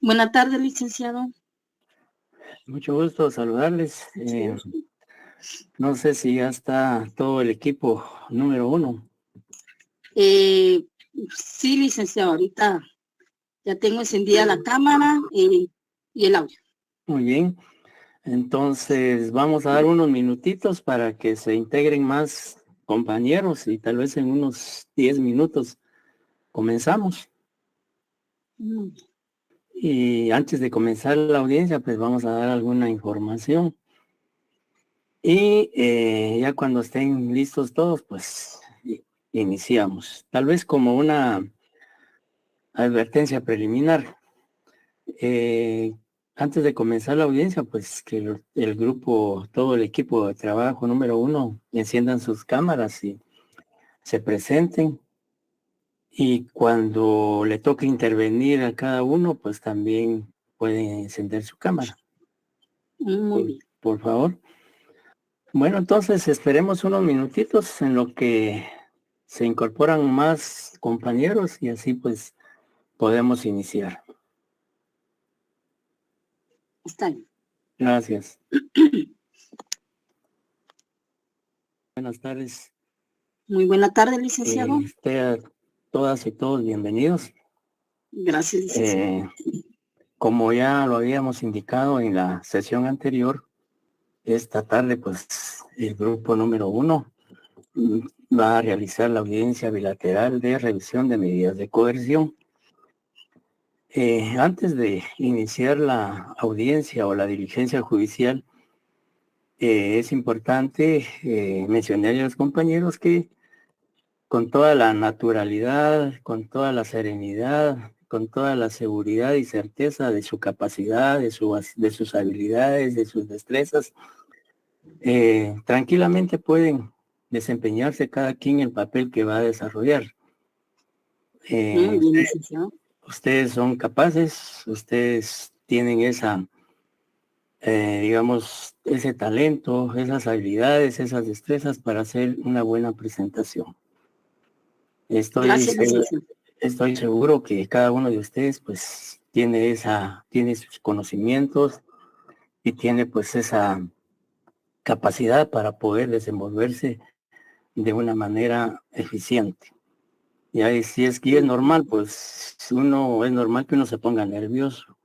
Buenas tardes, licenciado. Mucho gusto saludarles. Sí. No sé si ya está todo el equipo número 1. Sí, licenciado, ahorita ya tengo encendida la cámara y el audio. Muy bien. Entonces vamos a dar unos minutitos para que se integren más compañeros y tal vez en unos 10 minutos comenzamos. Y antes de comenzar la audiencia, pues vamos a dar alguna información. Y ya cuando estén listos todos, pues iniciamos. Tal vez como una advertencia preliminar. Antes de comenzar la audiencia, pues que el grupo, todo el equipo de trabajo número 1, enciendan sus cámaras y se presenten. Y cuando le toque intervenir a cada uno, pues también pueden encender su cámara. Muy bien. Por favor. Bueno, entonces esperemos unos minutitos en lo que se incorporan más compañeros y así pues podemos iniciar. Está bien. Gracias. Buenas tardes. Muy buena tarde, licenciado. Todas y todos bienvenidos. Gracias, licenciado. Como ya lo habíamos indicado en la sesión anterior, esta tarde pues el grupo número 1 va a realizar la audiencia bilateral de revisión de medidas de coerción. Antes de iniciar la audiencia o la diligencia judicial, es importante mencionar a los compañeros que con toda la naturalidad, con toda la serenidad, con toda la seguridad y certeza de su capacidad, de sus habilidades, de sus destrezas, tranquilamente pueden desempeñarse cada quien el papel que va a desarrollar. Muy bien, licenciado. Ustedes son capaces, ustedes tienen esa, digamos, ese talento, esas habilidades, esas destrezas para hacer una buena presentación. Gracias, licenciado. Estoy seguro que cada uno de ustedes pues tiene sus conocimientos y tiene pues esa capacidad para poder desenvolverse de una manera eficiente. Si es que es normal, pues es normal que uno se ponga nervioso,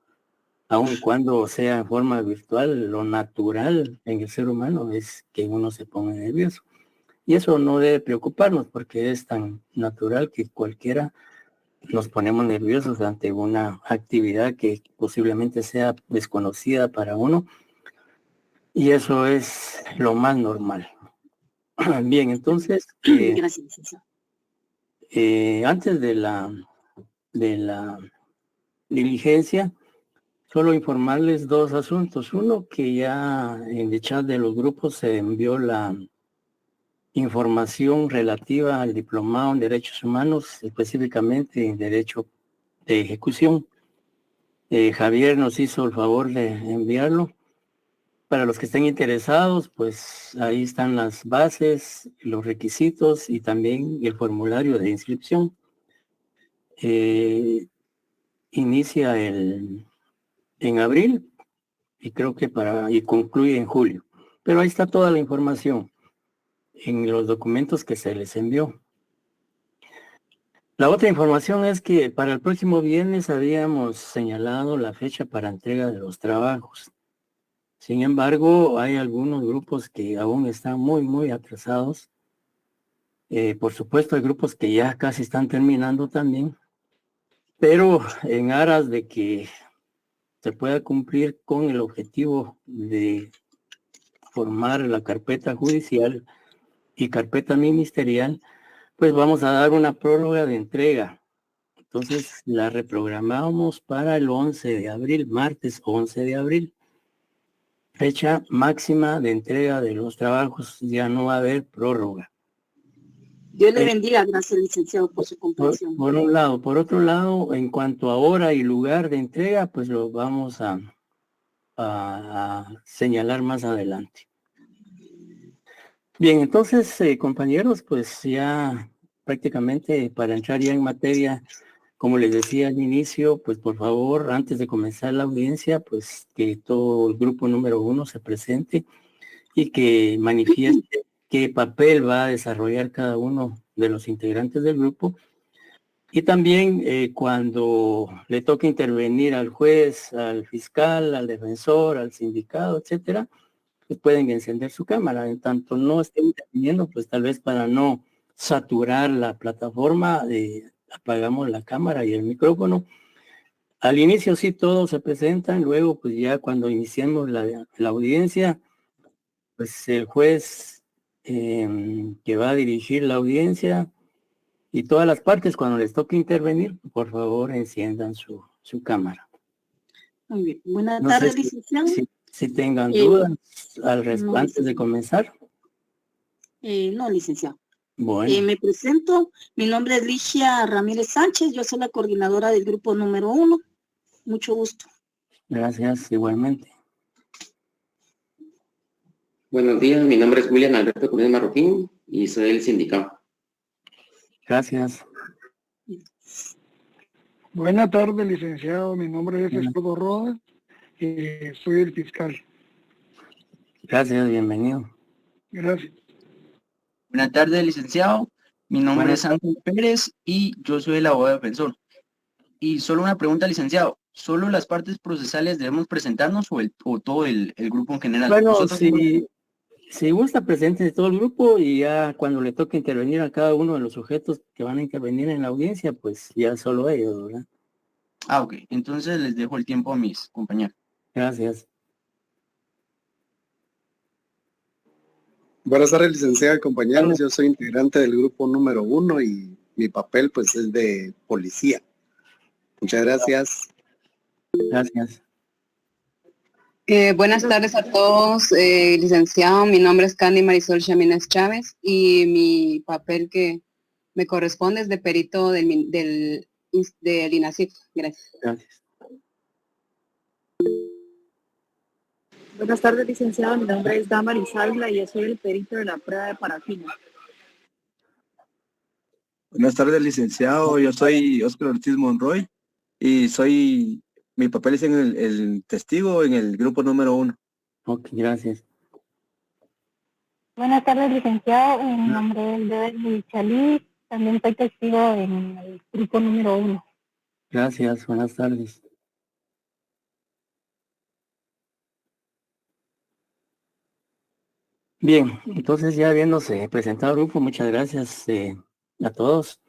aun cuando sea en forma virtual, lo natural en el ser humano es que uno se ponga nervioso. Y eso no debe preocuparnos porque es tan natural que cualquiera nos ponemos nerviosos ante una actividad que posiblemente sea desconocida para uno y eso es lo más normal. Bien, entonces, Gracias, licenciado. antes de la diligencia, solo informarles dos asuntos. Uno, que ya en el chat de los grupos se envió la información relativa al diplomado en Derechos Humanos, específicamente en Derecho de Ejecución. Javier nos hizo el favor de enviarlo. Para los que estén interesados, pues ahí están las bases, los requisitos y también el formulario de inscripción. Inicia en abril y creo que y concluye en julio. Pero ahí está toda la información en los documentos que se les envió. La otra información es que para el próximo viernes habíamos señalado la fecha para entrega de los trabajos. Sin embargo, hay algunos grupos que aún están muy atrasados. Por supuesto, hay grupos que ya casi están terminando también, pero en aras de que se pueda cumplir con el objetivo de formar la carpeta judicial y carpeta ministerial, pues vamos a dar una prórroga de entrega. Entonces la reprogramamos para el 11 de abril, martes 11 de abril. Fecha máxima de entrega de los trabajos, ya no va a haber prórroga. Dios le bendiga, gracias, licenciado, por su comprensión. Por un lado. Por otro lado, en cuanto a hora y lugar de entrega, pues lo vamos a señalar más adelante. Bien, entonces, compañeros, pues ya prácticamente para entrar ya en materia, Como les decía al inicio, pues por favor, antes de comenzar la audiencia, pues que todo el grupo número 1 se presente y que manifieste qué papel va a desarrollar cada uno de los integrantes del grupo. Y también cuando le toque intervenir al juez, al fiscal, al defensor, al sindicado, etcétera, pues pueden encender su cámara. En tanto no estén interviniendo, pues tal vez para no saturar la plataforma, apagamos la cámara y el micrófono. Al inicio sí todos se presentan, luego pues ya cuando iniciemos la audiencia, pues el juez que va a dirigir la audiencia y todas las partes cuando les toque intervenir, por favor enciendan su cámara. Muy bien. Buenas No tardes, sé licenciado. si tengan Eh, dudas no, antes de licenciado. comenzar. No, licenciado. Bueno, Me presento. Mi nombre es Ligia Ramírez Sánchez. Yo soy la coordinadora del grupo número 1. Mucho gusto. gracias igualmente. Buenos días, mi nombre es William Alberto Cortés Marroquín y soy el sindicato. Gracias. Buenas tardes, licenciado. Mi nombre es Escudo Rodas y soy el fiscal. Gracias, bienvenido. Gracias. Buenas tardes, licenciado. Mi nombre es Ángel Pérez y yo soy el abogado defensor. Y solo una pregunta, licenciado. ¿Solo las partes procesales debemos presentarnos o todo el grupo en general? Bueno, Nosotros si gusta, presente de todo el grupo y ya cuando le toque intervenir a cada uno de los sujetos que van a intervenir en la audiencia, pues ya solo ellos, ¿verdad? ok. Entonces les dejo el tiempo a mis compañeros. Gracias. Buenas tardes, licenciada y compañeros. Yo soy integrante del grupo número 1 y mi papel pues es de policía. Muchas gracias. Gracias. Buenas tardes a todos, licenciado. Mi nombre es Candy Marisol Chamines Chávez y mi papel que me corresponde es de perito del INACIF. Gracias. Gracias. Buenas tardes, licenciado. Mi nombre es Damaris Alba y yo soy el perito de la prueba de parafina. Buenas tardes, licenciado. Yo soy Óscar Ortiz Monroy y mi papel es en el testigo en el grupo número 1. Ok, gracias. Buenas tardes, licenciado. Mi nombre es Bebel Chalí. También soy testigo en el grupo número 1. Gracias, buenas tardes. Bien, entonces ya habiéndose presentado el grupo, muchas gracias a todos.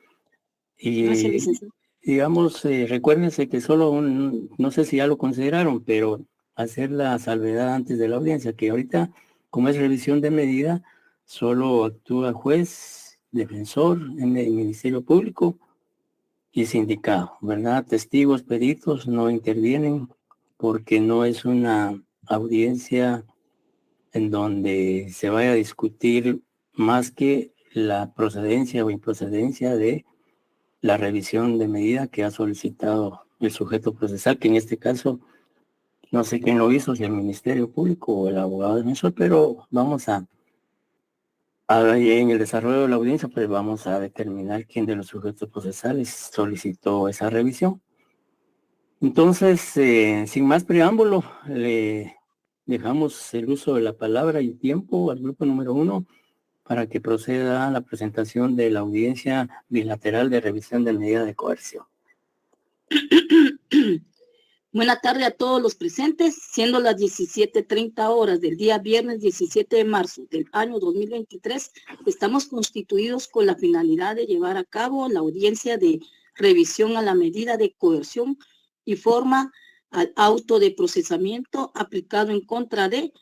Y Gracias, licenciado. digamos, recuérdense que solo no sé si ya lo consideraron, pero hacer la salvedad antes de la audiencia, que ahorita, como es revisión de medida, solo actúa juez, defensor, en el Ministerio Público y sindicado, ¿verdad? Testigos, peritos no intervienen porque no es una audiencia en donde se vaya a discutir más que la procedencia o improcedencia de la revisión de medida que ha solicitado el sujeto procesal, que en este caso no sé quién lo hizo, si el Ministerio Público o el abogado defensor, pero vamos en el desarrollo de la audiencia, pues vamos a determinar quién de los sujetos procesales solicitó esa revisión. Entonces, sin más preámbulo, le dejamos el uso de la palabra y tiempo al grupo número 1 para que proceda a la presentación de la audiencia bilateral de revisión de medida de coerción. Buenas tardes a todos los presentes, siendo las 17:30 horas del día viernes 17 de marzo del año 2023, estamos constituidos con la finalidad de llevar a cabo la audiencia de revisión a la medida de coerción y forma al auto de procesamiento aplicado en contra de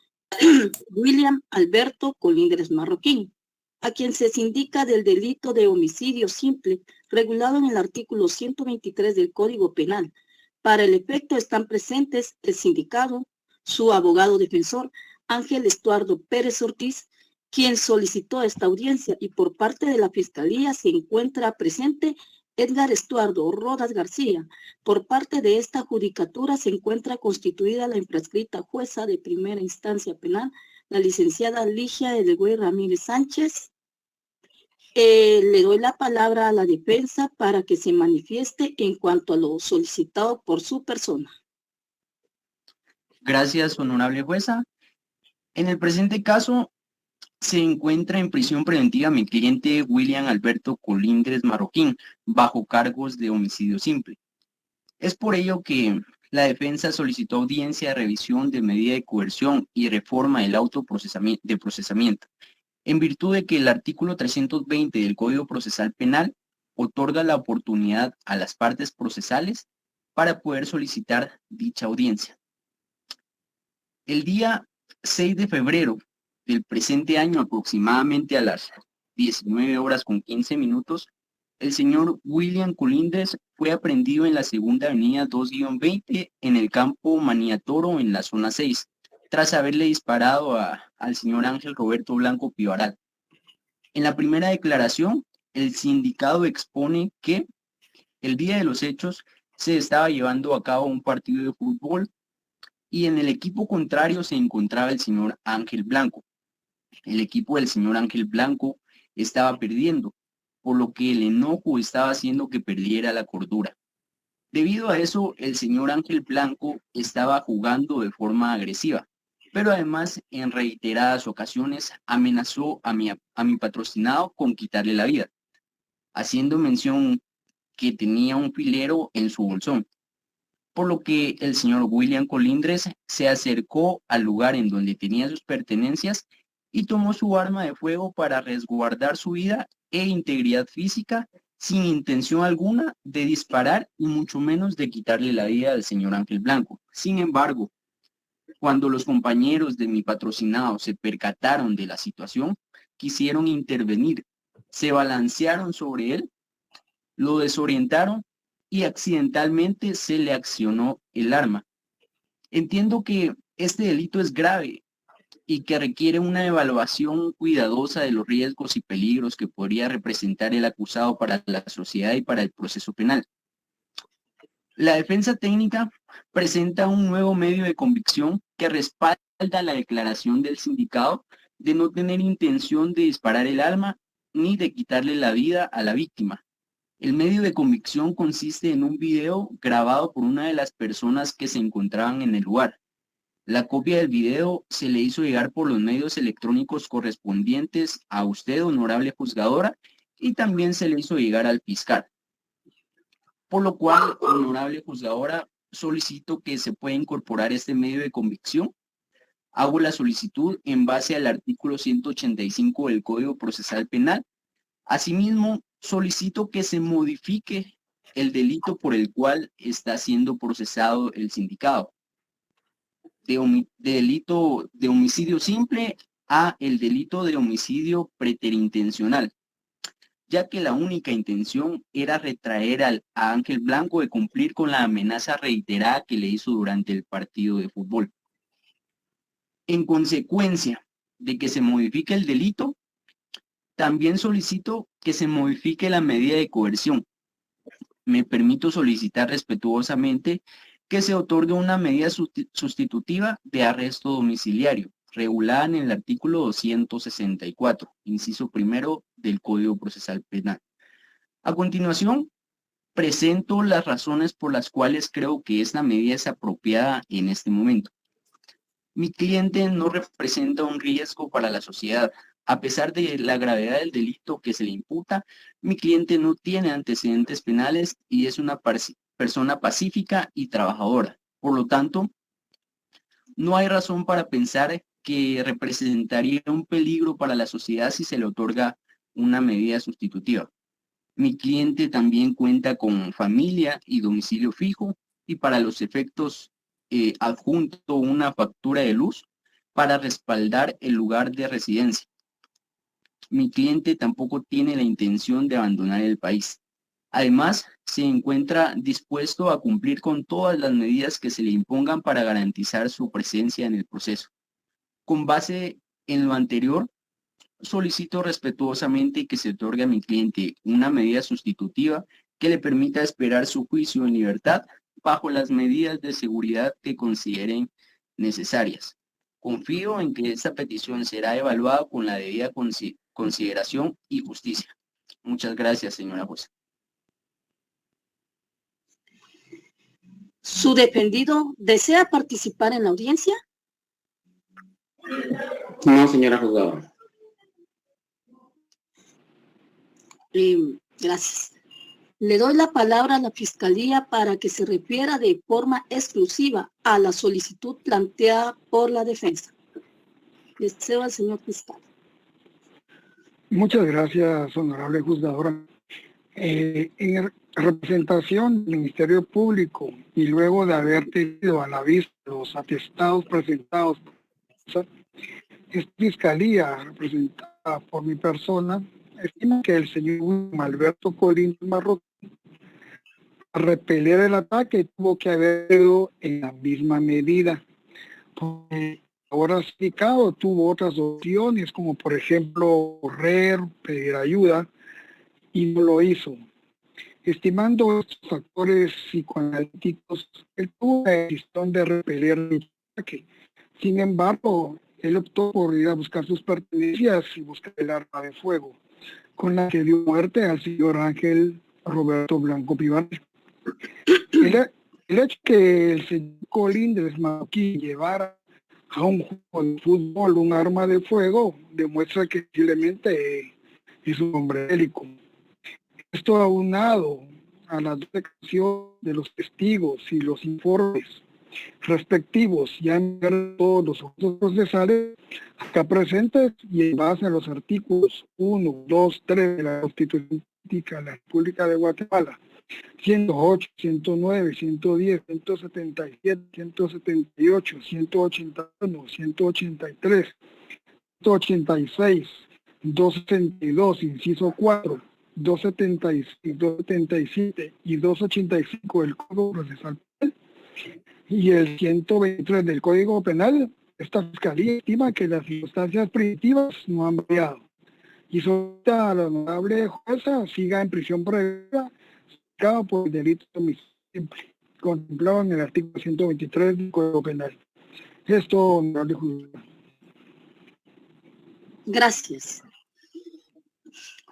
William Alberto Colindres Marroquín, a quien se indica del delito de homicidio simple regulado en el artículo 123 del Código Penal. Para el efecto están presentes el sindicado, su abogado defensor, Ángel Estuardo Pérez Ortiz, quien solicitó esta audiencia, y por parte de la Fiscalía se encuentra presente Edgar Estuardo Rodas García. Por parte de esta judicatura se encuentra constituida la imprescrita jueza de primera instancia penal, la licenciada Ligia Edelgüey Ramírez Sánchez. Le doy la palabra a la defensa para que se manifieste en cuanto a lo solicitado por su persona. Gracias, honorable jueza. En el presente caso, se encuentra en prisión preventiva mi cliente William Alberto Colindres Marroquín, bajo cargos de homicidio simple. Es por ello que la defensa solicitó audiencia de revisión de medida de coerción y reforma del procesamiento, en virtud de que el artículo 320 del Código Procesal Penal otorga la oportunidad a las partes procesales para poder solicitar dicha audiencia. El día 6 de febrero del presente año, aproximadamente a las 19:15, el señor William Colindres fue aprehendido en la segunda avenida 2-20 en el campo Maniatoro, en la zona 6, tras haberle disparado al señor Ángel Roberto Blanco Pivaral. En la primera declaración, el sindicado expone que el día de los hechos se estaba llevando a cabo un partido de fútbol y en el equipo contrario se encontraba el señor Ángel Blanco. El equipo del señor Ángel Blanco estaba perdiendo, por lo que el enojo estaba haciendo que perdiera la cordura. Debido a eso, el señor Ángel Blanco estaba jugando de forma agresiva, pero además en reiteradas ocasiones amenazó a mi patrocinado con quitarle la vida, haciendo mención que tenía un filero en su bolsón, por lo que el señor William Colindres se acercó al lugar en donde tenía sus pertenencias y tomó su arma de fuego para resguardar su vida e integridad física, sin intención alguna de disparar y mucho menos de quitarle la vida al señor Ángel Blanco. Sin embargo, cuando los compañeros de mi patrocinado se percataron de la situación, quisieron intervenir, se balancearon sobre él, lo desorientaron y accidentalmente se le accionó el arma. Entiendo que este delito es grave y que requiere una evaluación cuidadosa de los riesgos y peligros que podría representar el acusado para la sociedad y para el proceso penal. La defensa técnica presenta un nuevo medio de convicción que respalda la declaración del sindicado de no tener intención de disparar el arma ni de quitarle la vida a la víctima. El medio de convicción consiste en un video grabado por una de las personas que se encontraban en el lugar. La copia del video se le hizo llegar por los medios electrónicos correspondientes a usted, honorable juzgadora, y también se le hizo llegar al fiscal. Por lo cual, honorable juzgadora, solicito que se pueda incorporar este medio de convicción. Hago la solicitud en base al artículo 185 del Código Procesal Penal. Asimismo, solicito que se modifique el delito por el cual está siendo procesado el sindicado. De delito de homicidio simple a el delito de homicidio preterintencional, ya que la única intención era retraer a Ángel Blanco de cumplir con la amenaza reiterada que le hizo durante el partido de fútbol. En consecuencia de que se modifique el delito, también solicito que se modifique la medida de coerción. Me permito solicitar respetuosamente que se otorgue una medida sustitutiva de arresto domiciliario, regulada en el artículo 264, inciso primero del Código Procesal Penal. A continuación, presento las razones por las cuales creo que esta medida es apropiada en este momento. Mi cliente no representa un riesgo para la sociedad. A pesar de la gravedad del delito que se le imputa, mi cliente no tiene antecedentes penales y es una persona pacífica y trabajadora. Por lo tanto, no hay razón para pensar que representaría un peligro para la sociedad si se le otorga una medida sustitutiva. Mi cliente también cuenta con familia y domicilio fijo y para los efectos adjunto una factura de luz para respaldar el lugar de residencia. Mi cliente tampoco tiene la intención de abandonar el país. Además, se encuentra dispuesto a cumplir con todas las medidas que se le impongan para garantizar su presencia en el proceso. Con base en lo anterior, solicito respetuosamente que se otorgue a mi cliente una medida sustitutiva que le permita esperar su juicio en libertad bajo las medidas de seguridad que consideren necesarias. Confío en que esta petición será evaluada con la debida consideración y justicia. Muchas gracias, señora jueza. ¿Su defendido desea participar en la audiencia? No, señora juzgadora. Gracias. Le doy la palabra a la Fiscalía para que se refiera de forma exclusiva a la solicitud planteada por la defensa. Deseo al señor fiscal. Muchas gracias, honorable juzgadora. En representación del Ministerio Público y luego de haber tenido a la vista los atestados presentados por esta Fiscalía representada por mi persona, estima que el señor Alberto Colín Marroquín, para repeler el ataque, tuvo que haber ido en la misma medida. Porque ahora explicado, tuvo otras opciones, como por ejemplo correr, pedir ayuda, y no lo hizo. Estimando estos factores psicoanalíticos, él tuvo la decisión de repeler el ataque. Sin embargo, él optó por ir a buscar sus pertenencias y buscar el arma de fuego, con la que dio muerte al señor Ángel Roberto Blanco Pivares. El hecho que el señor Colíndez Marroquín llevara a un juego de fútbol un arma de fuego demuestra que posiblemente es un hombre bélico. Esto aunado a las declaraciones de los testigos y los informes respectivos ya en todos los objetos procesales acá presentes y en base a los artículos 1, 2, 3 de la Constitución Política de la República de Guatemala, 108, 109, 110, 177, 178, 181, 183, 186, 262, inciso 4, 276, 277 y 285 del Código Procesal Penal y el 123 del Código Penal, esta Fiscalía estima que las circunstancias primitivas no han variado y solicita a la honorable jueza siga en prisión preventiva por el delito de homicidio simple, contemplado en el artículo 123 del Código Penal. Esto, honorable jueza. Gracias.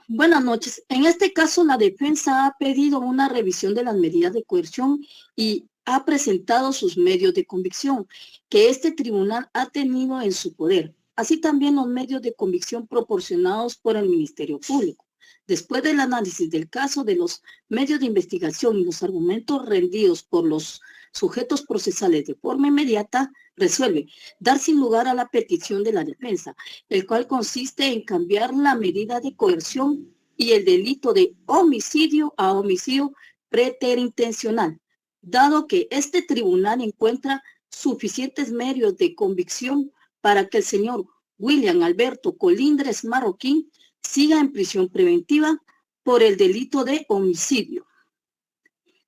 Buenas noches. En este caso, la defensa ha pedido una revisión de las medidas de coerción y ha presentado sus medios de convicción que este tribunal ha tenido en su poder, así también los medios de convicción proporcionados por el Ministerio Público. Después del análisis del caso, de los medios de investigación y los argumentos rendidos por los sujetos procesales de forma inmediata, resuelve dar sin lugar a la petición de la defensa, el cual consiste en cambiar la medida de coerción y el delito de homicidio a homicidio preterintencional, dado que este tribunal encuentra suficientes medios de convicción para que el señor William Alberto Colíndez Marroquín siga en prisión preventiva por el delito de homicidio,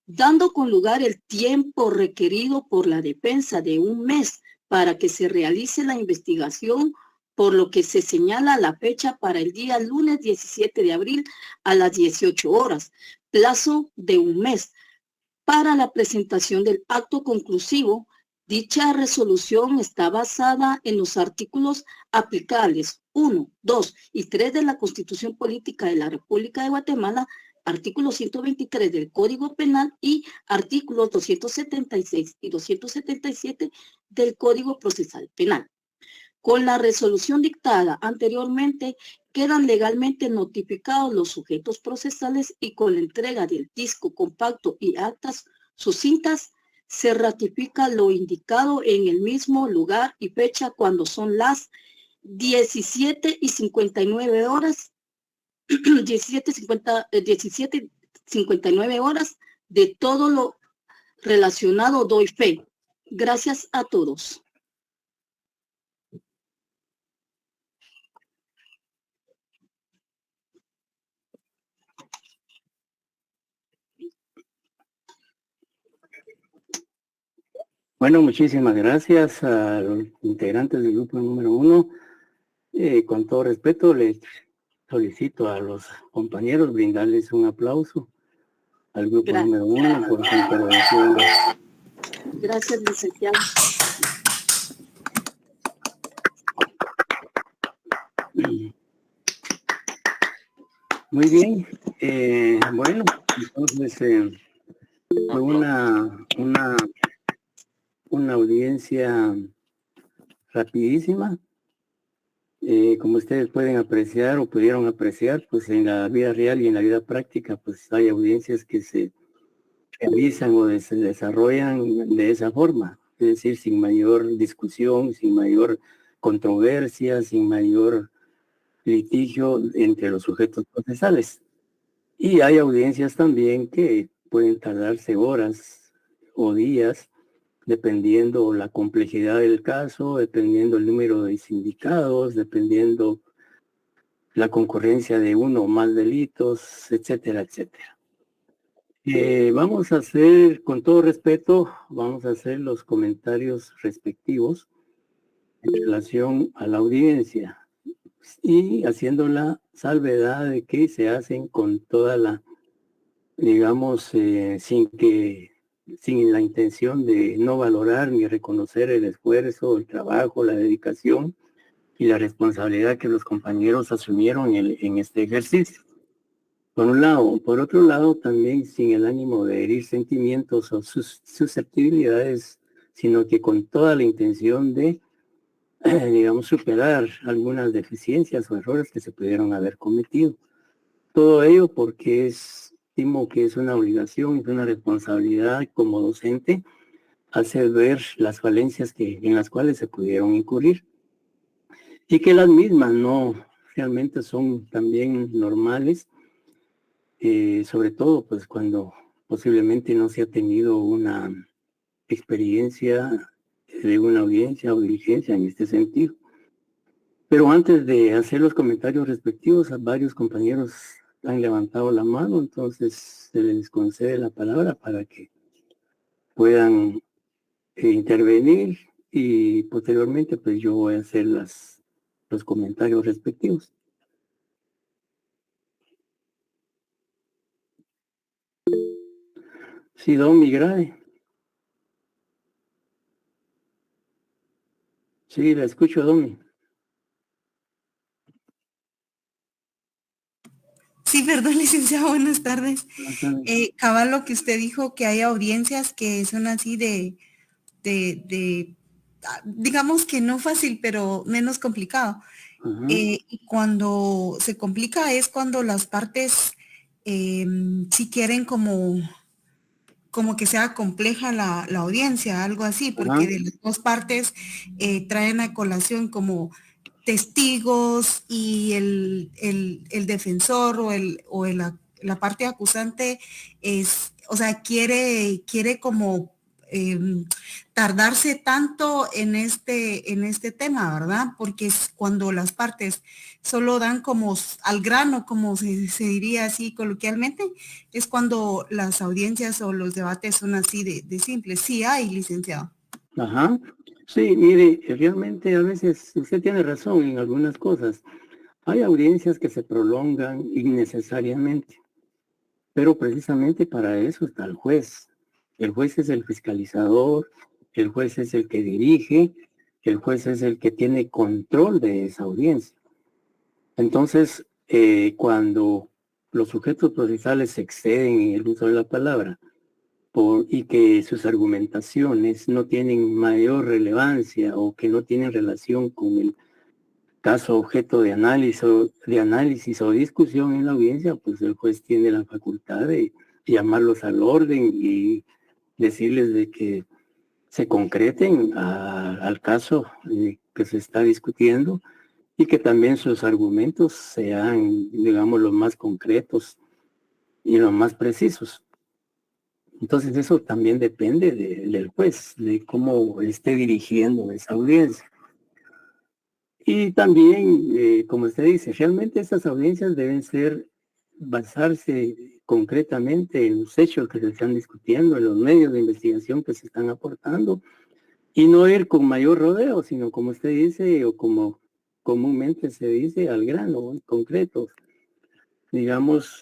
dando con lugar el tiempo requerido por la defensa de 1 mes para que se realice la investigación, por lo que se señala la fecha para el día lunes 17 de abril a las 18 horas, plazo de 1 mes, para la presentación del acto conclusivo. Dicha resolución está basada en los artículos aplicables 1, 2 y 3 de la Constitución Política de la República de Guatemala, artículo 123 del Código Penal y artículos 276 y 277 del Código Procesal Penal. Con la resolución dictada anteriormente, quedan legalmente notificados los sujetos procesales y con la entrega del disco compacto y actas sucintas, se ratifica lo indicado en el mismo lugar y fecha cuando son las 17:59 horas, 17:59 horas de todo lo relacionado. Doy fe. Gracias a todos. Bueno, muchísimas gracias a los integrantes del grupo número 1. Con todo respeto, les solicito a los compañeros brindarles un aplauso al grupo número 1 por su intervención. Gracias, licenciado. Muy bien. Bueno, entonces fue una audiencia rapidísima. Como ustedes pueden apreciar o pudieron apreciar, pues en la vida real y en la vida práctica, pues hay audiencias que se realizan o se desarrollan de esa forma, es decir, sin mayor discusión, sin mayor controversia, sin mayor litigio entre los sujetos procesales. Y hay audiencias también que pueden tardarse horas o días, dependiendo la complejidad del caso, dependiendo el número de sindicados, dependiendo la concurrencia de uno o más delitos, etcétera, etcétera. Vamos a hacer, con todo respeto, vamos a hacer los comentarios respectivos en relación a la audiencia y haciendo la salvedad de que se hacen con toda la, digamos, sin la intención de no valorar ni reconocer el esfuerzo, el trabajo, la dedicación y la responsabilidad que los compañeros asumieron en este ejercicio. Por un lado. Por otro lado, también sin el ánimo de herir sentimientos o susceptibilidades, sino que con toda la intención de, digamos, superar algunas deficiencias o errores que se pudieron haber cometido. Todo ello porque estimo que es una obligación, es una responsabilidad como docente hacer ver las falencias en las cuales se pudieron incurrir y que las mismas no realmente son también normales, sobre todo pues cuando posiblemente no se ha tenido una experiencia de una audiencia o diligencia en este sentido. Pero antes de hacer los comentarios respectivos, varios compañeros han levantado la mano, entonces se les concede la palabra para que puedan intervenir y posteriormente pues yo voy a hacer los comentarios respectivos. Sí, don Migrade. Sí, la escucho, Domi. Sí, perdón, licenciado, buenas tardes. Cabal, lo que usted dijo, que hay audiencias que son así digamos que no fácil, pero menos complicado. Y cuando se complica es cuando las partes sí quieren como que sea compleja la audiencia, algo así, porque de las dos partes traen a colación como testigos y el defensor o la parte acusante o sea, quiere como tardarse tanto en este tema, ¿verdad? Porque es cuando las partes solo dan como al grano, como se diría así coloquialmente, es cuando las audiencias o los debates son así de simples. Sí hay, licenciado. Ajá. Sí, mire, realmente a veces usted tiene razón en algunas cosas. Hay audiencias que se prolongan innecesariamente, pero precisamente para eso está el juez. El juez es el fiscalizador, el juez es el que dirige, el juez es el que tiene control de esa audiencia. Entonces, cuando los sujetos procesales se exceden en el uso de la palabra y que sus argumentaciones no tienen mayor relevancia o que no tienen relación con el caso objeto de análisis o discusión en la audiencia, pues el juez tiene la facultad de llamarlos al orden y decirles de que se concreten al caso que se está discutiendo y que también sus argumentos sean, digamos, los más concretos y los más precisos. Entonces eso también depende del juez, de cómo esté dirigiendo esa audiencia. Y también, como usted dice, realmente estas audiencias deben basarse concretamente en los hechos que se están discutiendo, en los medios de investigación que se están aportando, y no ir con mayor rodeo, sino como usted dice, o como comúnmente se dice, al grano, concreto. Digamos,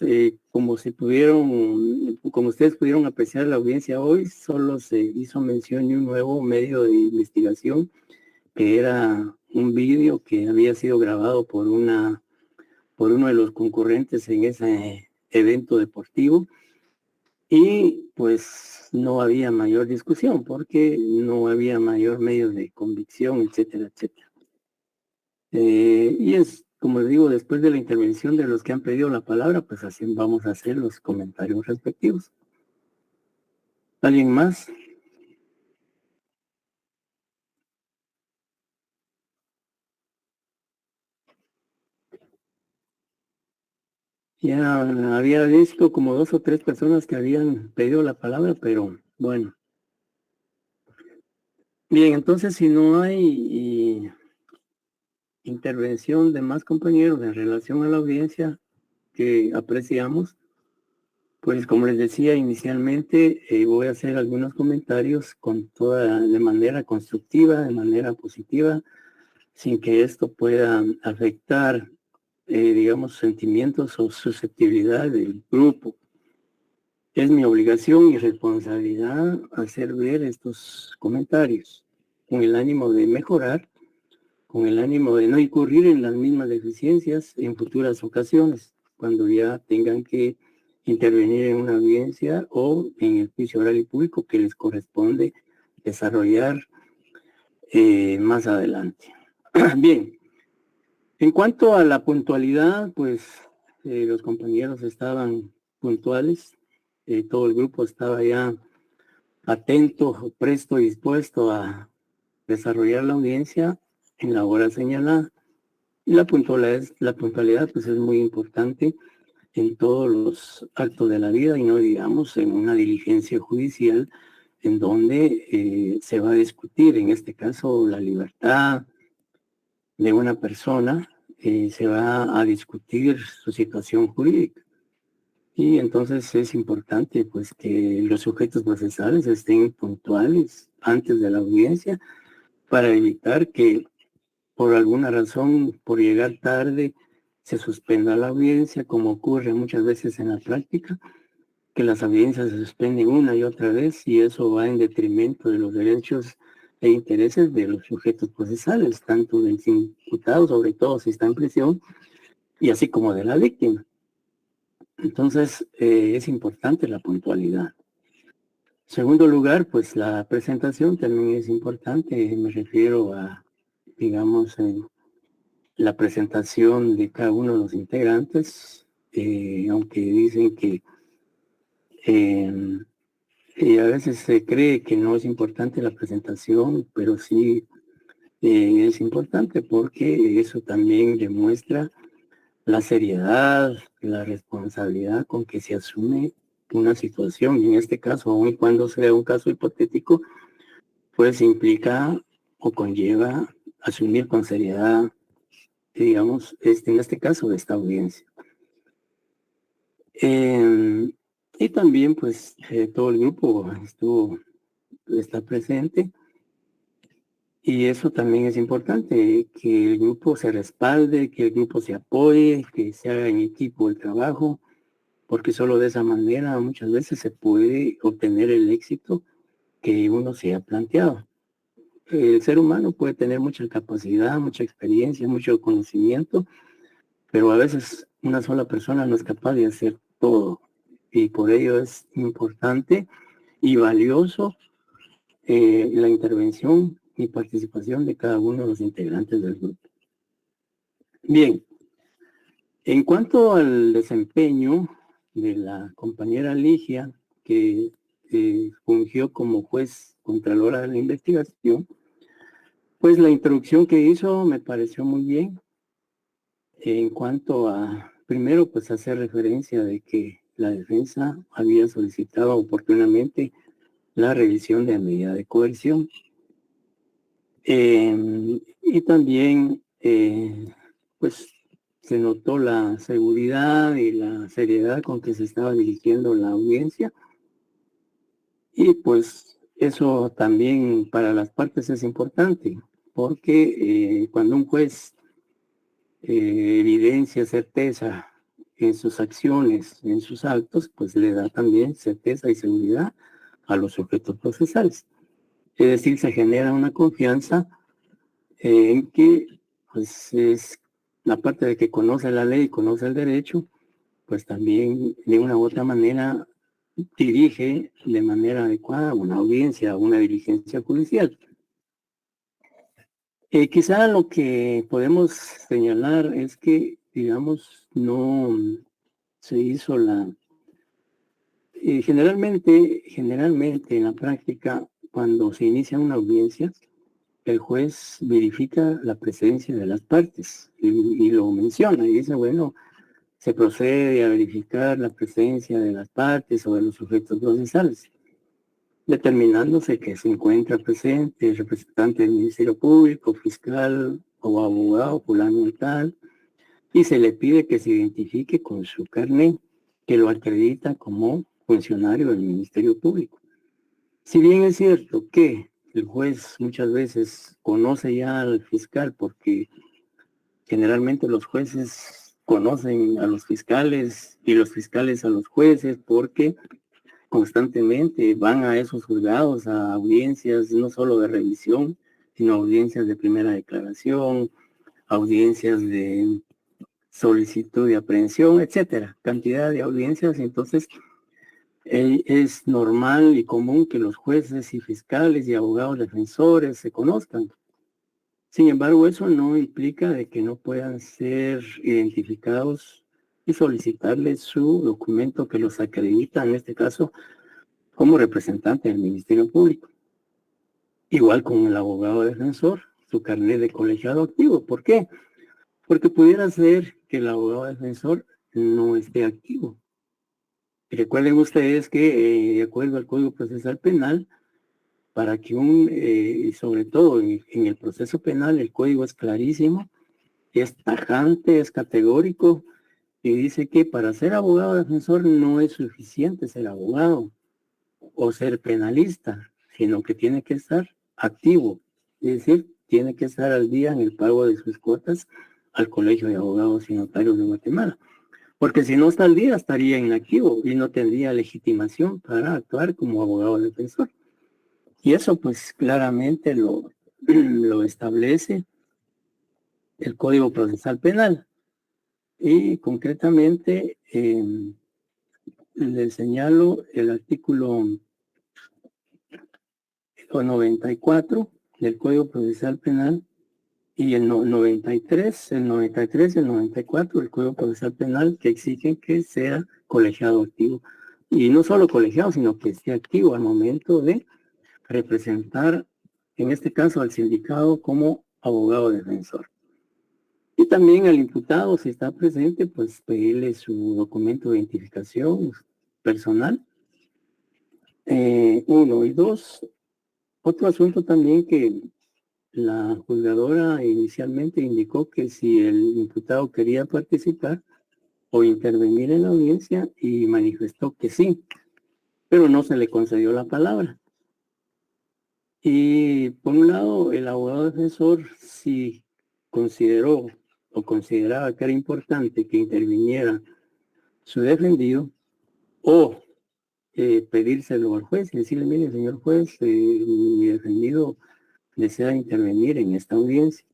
como ustedes pudieron apreciar la audiencia hoy, solo se hizo mención de un nuevo medio de investigación, que era un vídeo que había sido grabado por por uno de los concurrentes en ese evento deportivo, y pues no había mayor discusión porque no había mayor medio de convicción, etcétera, etcétera. Y es, como digo, después de la intervención de los que han pedido la palabra, pues así vamos a hacer los comentarios respectivos. ¿Alguien más? Ya había visto como 2 o 3 personas que habían pedido la palabra, pero bueno. Bien, entonces si no hay intervención de más compañeros en relación a la audiencia que apreciamos, pues como les decía inicialmente, voy a hacer algunos comentarios de manera constructiva, de manera positiva, sin que esto pueda afectar, digamos, sentimientos o susceptibilidad del grupo. Es mi obligación y responsabilidad hacer ver estos comentarios con el ánimo de mejorar, con el ánimo de no incurrir en las mismas deficiencias en futuras ocasiones, cuando ya tengan que intervenir en una audiencia o en el juicio oral y público que les corresponde desarrollar más adelante. Bien, en cuanto a la puntualidad, pues los compañeros estaban puntuales, todo el grupo estaba ya atento, presto y dispuesto a desarrollar la audiencia en la hora señalada. Y la puntualidad pues es muy importante en todos los actos de la vida y no digamos en una diligencia judicial en donde se va a discutir, en este caso, la libertad de una persona, se va a discutir su situación jurídica. Y entonces es importante pues que los sujetos procesales estén puntuales antes de la audiencia para evitar que por alguna razón, por llegar tarde, se suspenda la audiencia, como ocurre muchas veces en la práctica, que las audiencias se suspenden una y otra vez y eso va en detrimento de los derechos e intereses de los sujetos procesales, tanto del imputado, sobre todo si está en prisión, y así como de la víctima. Entonces, es importante la puntualidad. Segundo lugar, pues la presentación también es importante, me refiero a, digamos, la presentación de cada uno de los integrantes, aunque dicen que a veces se cree que no es importante la presentación, pero sí es importante porque eso también demuestra la seriedad, la responsabilidad con que se asume una situación. Y en este caso, aun cuando sea un caso hipotético, pues implica o conlleva asumir con seriedad, digamos, en este caso, esta audiencia. Y también, pues, todo el grupo está presente. Y eso también es importante, que el grupo se respalde, que el grupo se apoye, que se haga en equipo el trabajo, porque solo de esa manera muchas veces se puede obtener el éxito que uno se ha planteado. El ser humano puede tener mucha capacidad, mucha experiencia, mucho conocimiento, pero a veces una sola persona no es capaz de hacer todo. Y por ello es importante y valioso la intervención y participación de cada uno de los integrantes del grupo. Bien, en cuanto al desempeño de la compañera Ligia, que fungió como juez contralora de la investigación, pues la introducción que hizo me pareció muy bien. En cuanto a, primero, pues hacer referencia de que la defensa había solicitado oportunamente la revisión de medida de coerción. Y también, pues, se notó la seguridad y la seriedad con que se estaba dirigiendo la audiencia. Y pues eso también para las partes es importante, porque cuando un juez evidencia certeza en sus acciones, en sus actos, pues le da también certeza y seguridad a los sujetos procesales. Es decir, se genera una confianza en que pues es aparte de que conoce la ley, conoce el derecho, pues también de una u otra manera dirige de manera adecuada una audiencia, una diligencia judicial. Quizá lo que podemos señalar es que, digamos, no se hizo generalmente en la práctica, cuando se inicia una audiencia, el juez verifica la presencia de las partes y lo menciona y dice, bueno, se procede a verificar la presencia de las partes o de los sujetos procesales, determinándose que se encuentra presente el representante del Ministerio Público, fiscal o abogado fulano y tal, y se le pide que se identifique con su carnet, que lo acredita como funcionario del Ministerio Público. Si bien es cierto que el juez muchas veces conoce ya al fiscal, porque generalmente los jueces conocen a los fiscales y los fiscales a los jueces, porque constantemente van a esos juzgados, a audiencias no solo de revisión, sino audiencias de primera declaración, audiencias de solicitud de aprehensión, etcétera, cantidad de audiencias. Entonces es normal y común que los jueces y fiscales y abogados defensores se conozcan. Sin embargo, eso no implica de que no puedan ser identificados y solicitarles su documento que los acredita, en este caso, como representante del Ministerio Público. Igual con el abogado defensor, su carnet de colegiado activo. ¿Por qué? Porque pudiera ser que el abogado defensor no esté activo. Recuerden ustedes que, de acuerdo al Código Procesal Penal, para que sobre todo en el proceso penal, el código es clarísimo, es tajante, es categórico, y dice que para ser abogado defensor no es suficiente ser abogado o ser penalista, sino que tiene que estar activo, es decir, tiene que estar al día en el pago de sus cuotas al Colegio de Abogados y Notarios de Guatemala. Porque si no está al día, estaría inactivo y no tendría legitimación para actuar como abogado defensor. Y eso pues claramente lo establece el Código Procesal Penal. Y concretamente le señalo el artículo 94 del Código Procesal Penal y el 93 y el 94 del Código Procesal Penal, que exigen que sea colegiado activo. Y no solo colegiado, sino que esté activo al momento de representar, en este caso al sindicado, como abogado defensor. Y también al imputado, si está presente, pues pedirle su documento de identificación personal. 1 y 2. Otro asunto también que la juzgadora inicialmente indicó que si el imputado quería participar o intervenir en la audiencia, y manifestó que sí, pero no se le concedió la palabra. Y por un lado, el abogado defensor sí consideró o consideraba que era importante que interviniera su defendido, o pedírselo al juez y decirle, mire, señor juez, mi defendido desea intervenir en esta audiencia,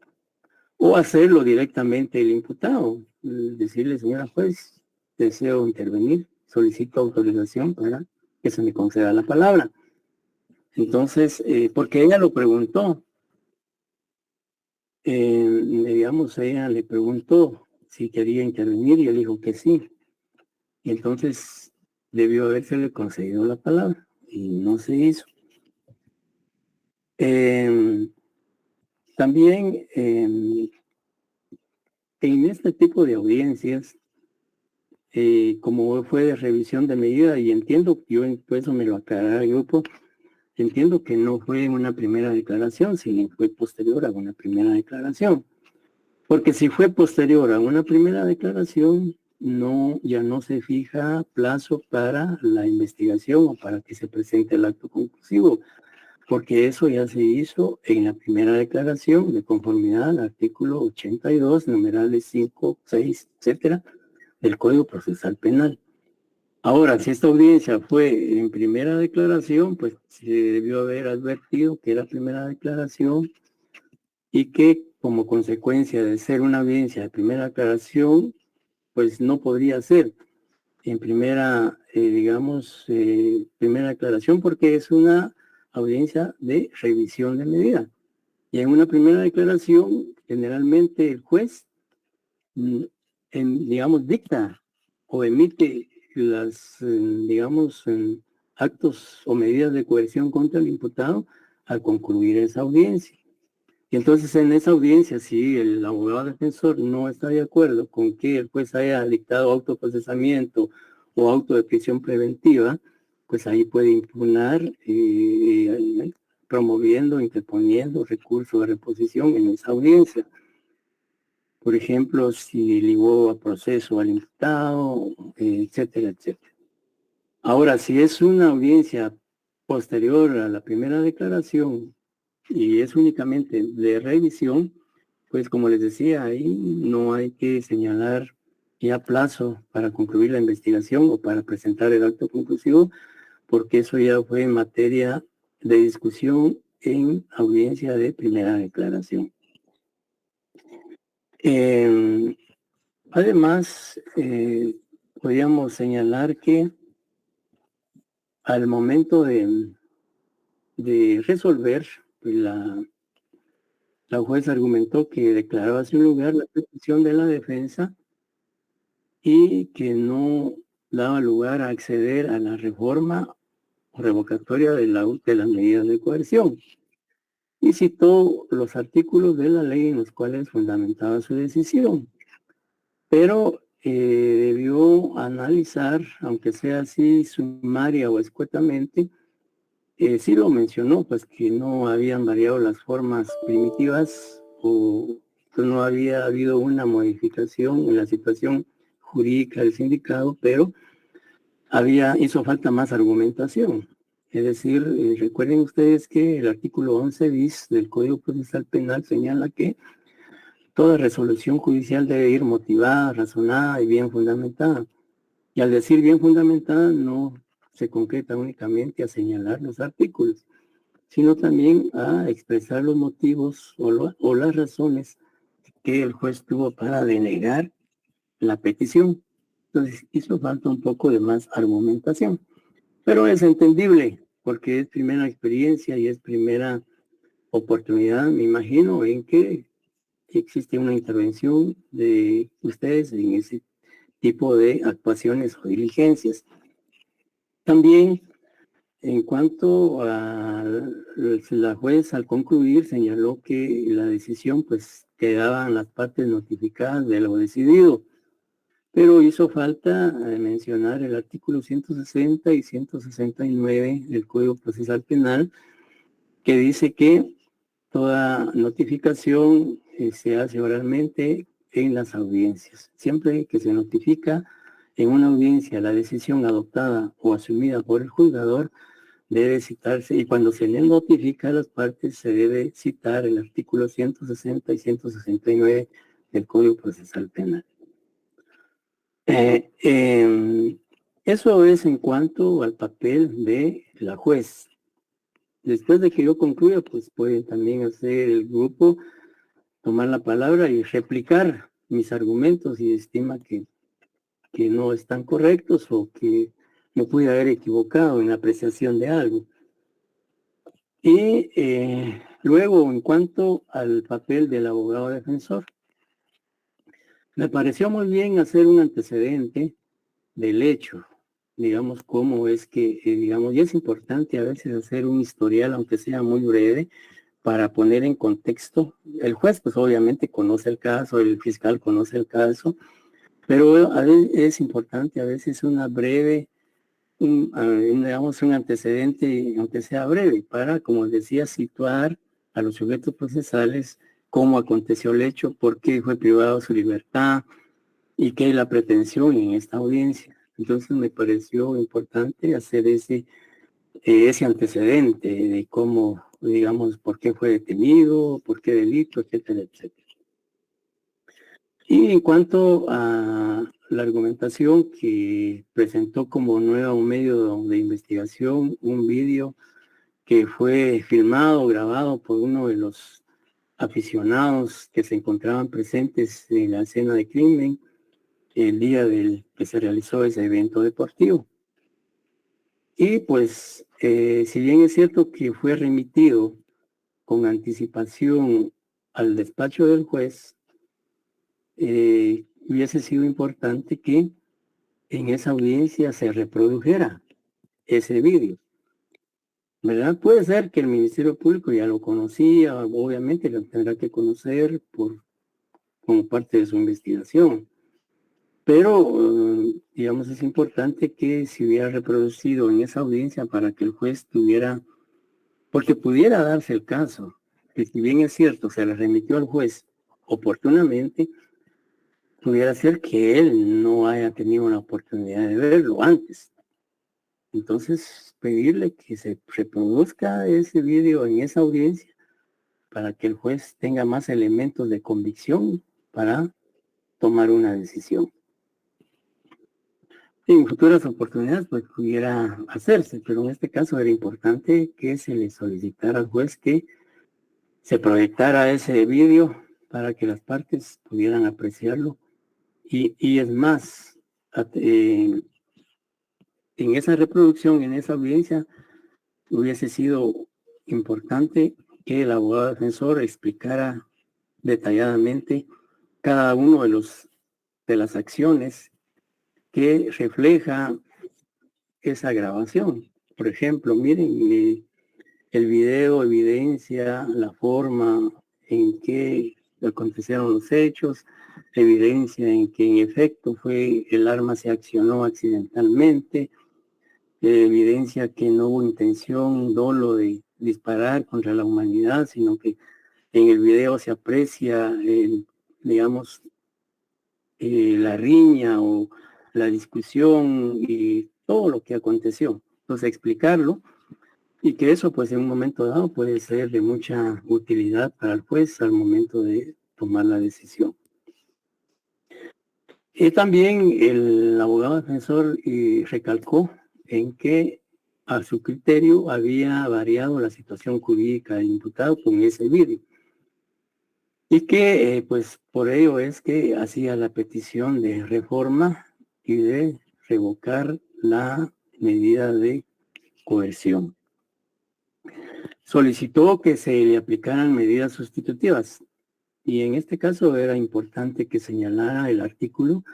o hacerlo directamente el imputado, decirle, señora juez, deseo intervenir, solicito autorización para que se me conceda la palabra. Entonces, porque ella lo preguntó, digamos, ella le preguntó si quería intervenir y él dijo que sí. Y entonces debió habérsele concedido la palabra y no se hizo. También en este tipo de audiencias, como fue de revisión de medida, y entiendo, yo por eso me lo aclarará el grupo, entiendo que no fue una primera declaración, sino fue posterior a una primera declaración. Porque si fue posterior a una primera declaración, ya no se fija plazo para la investigación o para que se presente el acto conclusivo, porque eso ya se hizo en la primera declaración de conformidad al artículo 82, numerales 5, 6, etcétera, del Código Procesal Penal. Ahora, si esta audiencia fue en primera declaración, pues se debió haber advertido que era primera declaración y que como consecuencia de ser una audiencia de primera aclaración, pues no podría ser en primera, primera aclaración, porque es una audiencia de revisión de medida. Y en una primera declaración, generalmente el juez, dicta o emite las, actos o medidas de coerción contra el imputado al concluir esa audiencia. Y entonces en esa audiencia, si el abogado defensor no está de acuerdo con que el juez haya dictado autoprocesamiento o auto de prisión preventiva, pues ahí puede impugnar promoviendo, interponiendo recursos de reposición en esa audiencia. Por ejemplo, si ligó a proceso al imputado, etcétera, etcétera. Ahora, si es una audiencia posterior a la primera declaración y es únicamente de revisión, pues como les decía, ahí no hay que señalar ya plazo para concluir la investigación o para presentar el acto conclusivo, porque eso ya fue en materia de discusión en audiencia de primera declaración. Además, podríamos señalar que al momento de resolver, pues la jueza argumentó que declaraba sin lugar la petición de la defensa y que no daba lugar a acceder a la reforma revocatoria de las medidas de coerción. Y citó los artículos de la ley en los cuales fundamentaba su decisión. Pero debió analizar, aunque sea así sumaria o escuetamente, sí lo mencionó, pues que no habían variado las formas primitivas o que no había habido una modificación en la situación jurídica del sindicato, pero hizo falta más argumentación. Es decir, recuerden ustedes que el artículo 11 bis del Código Procesal Penal señala que toda resolución judicial debe ir motivada, razonada y bien fundamentada. Y al decir bien fundamentada no se concreta únicamente a señalar los artículos, sino también a expresar los motivos o las razones que el juez tuvo para denegar la petición. Entonces hizo falta un poco de más argumentación. Pero es entendible, porque es primera experiencia y es primera oportunidad, me imagino, en que existe una intervención de ustedes en ese tipo de actuaciones o diligencias. También, en cuanto a la jueza al concluir, señaló que la decisión, pues, quedaban las partes notificadas de lo decidido, pero hizo falta mencionar el artículo 160 y 169 del Código Procesal Penal, que dice que toda notificación se hace oralmente en las audiencias. Siempre que se notifica en una audiencia la decisión adoptada o asumida por el juzgador, debe citarse, y cuando se le notifica a las partes, se debe citar el artículo 160 y 169 del Código Procesal Penal. Eso es en cuanto al papel de la juez. Después de que yo concluya, pues pueden también hacer el grupo, tomar la palabra y replicar mis argumentos y estima que no están correctos o que me pude haber equivocado en la apreciación de algo. Y luego, en cuanto al papel del abogado defensor, me pareció muy bien hacer un antecedente del hecho, digamos, cómo es que, digamos, y es importante a veces hacer un historial, aunque sea muy breve, para poner en contexto. El juez, pues obviamente conoce el caso, el fiscal conoce el caso, pero a veces es importante a veces una breve, digamos, un antecedente, aunque sea breve, para, como decía, situar a los sujetos procesales cómo aconteció el hecho, por qué fue privado su libertad y qué es la pretensión en esta audiencia. Entonces me pareció importante hacer ese antecedente de cómo, digamos, por qué fue detenido, por qué delito, etcétera, etcétera. Y en cuanto a la argumentación que presentó como nuevo medio de investigación, un vídeo que fue filmado, grabado por uno de los aficionados que se encontraban presentes en la escena de crimen el día que se realizó ese evento deportivo. Y pues, si bien es cierto que fue remitido con anticipación al despacho del juez, hubiese sido importante que en esa audiencia se reprodujera ese vídeo, ¿verdad? Puede ser que el Ministerio Público ya lo conocía, obviamente lo tendrá que conocer como parte de su investigación, pero digamos es importante que se hubiera reproducido en esa audiencia para que el juez tuviera, porque pudiera darse el caso, que si bien es cierto, se le remitió al juez oportunamente, pudiera ser que él no haya tenido la oportunidad de verlo antes. Entonces, pedirle que se reproduzca ese video en esa audiencia para que el juez tenga más elementos de convicción para tomar una decisión. En futuras oportunidades, pues pudiera hacerse, pero en este caso era importante que se le solicitara al juez que se proyectara ese video para que las partes pudieran apreciarlo. Y es más, en esa reproducción, en esa audiencia, hubiese sido importante que el abogado defensor explicara detalladamente cada uno de las acciones que refleja esa grabación. Por ejemplo, miren, el video evidencia la forma en que acontecieron los hechos, evidencia en que en efecto el arma se accionó accidentalmente, evidencia que no hubo intención, dolo de disparar contra la humanidad, sino que en el video se aprecia, digamos, la riña o la discusión y todo lo que aconteció. Entonces, explicarlo y que eso, pues, en un momento dado puede ser de mucha utilidad para el juez al momento de tomar la decisión. Y también el abogado defensor recalcó en que a su criterio había variado la situación jurídica del imputado con ese vídeo. Y que pues por ello es que hacía la petición de reforma y de revocar la medida de coerción. Solicitó que se le aplicaran medidas sustitutivas. Y en este caso era importante que señalara el artículo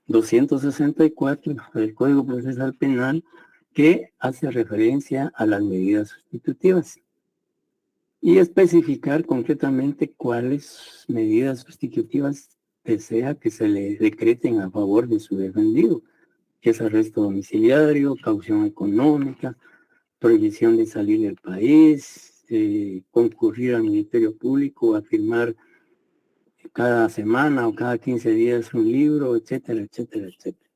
264 del Código Procesal Penal que hace referencia a las medidas sustitutivas y especificar concretamente cuáles medidas sustitutivas desea que se le decreten a favor de su defendido, que es arresto domiciliario, caución económica, prohibición de salir del país, concurrir al Ministerio Público a firmar cada semana o cada 15 días un libro, etcétera, etcétera, etcétera.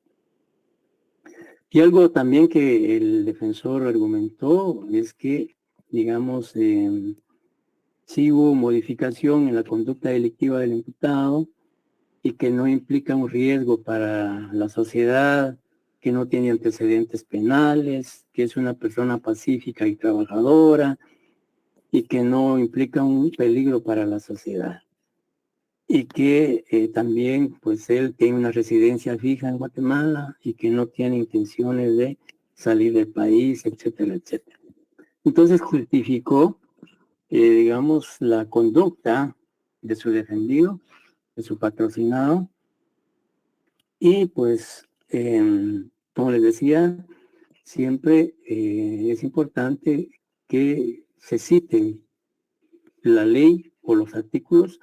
Y algo también que el defensor argumentó es que, digamos, sí hubo modificación en la conducta delictiva del imputado y que no implica un riesgo para la sociedad, que no tiene antecedentes penales, que es una persona pacífica y trabajadora y que no implica un peligro para la sociedad. Y que también pues él tiene una residencia fija en Guatemala y que no tiene intenciones de salir del país, etcétera, etcétera. Entonces justificó, digamos, la conducta de su defendido, de su patrocinado, y pues, como les decía, siempre es importante que se citen la ley o los artículos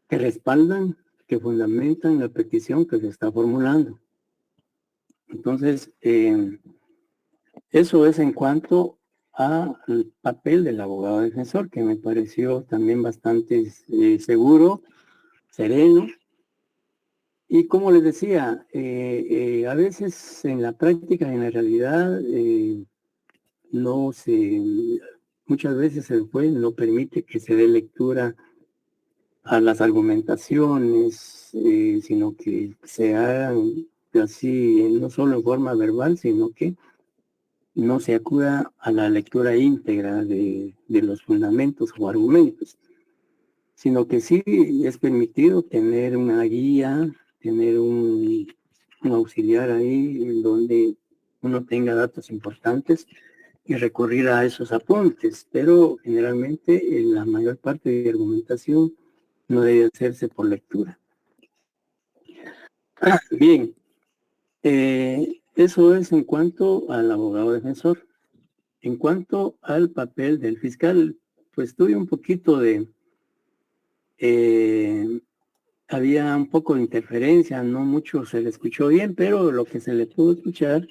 que respaldan, que fundamentan la petición que se está formulando. Entonces, eso es en cuanto al papel del abogado defensor, que me pareció también bastante seguro, sereno. Y como les decía, a veces en la práctica, en la realidad, muchas veces el juez no permite que se dé lectura a las argumentaciones, sino que se hagan así, no solo en forma verbal, sino que no se acuda a la lectura íntegra de los fundamentos o argumentos. sino que sí es permitido tener una guía, tener un auxiliar ahí en donde uno tenga datos importantes y recurrir a esos apuntes, pero generalmente la mayor parte de argumentación no debe hacerse por lectura. Bien, eso es en cuanto al abogado defensor. En cuanto al papel del fiscal, pues tuve un poquito de... había un poco de interferencia, no mucho se le escuchó bien, pero lo que se le pudo escuchar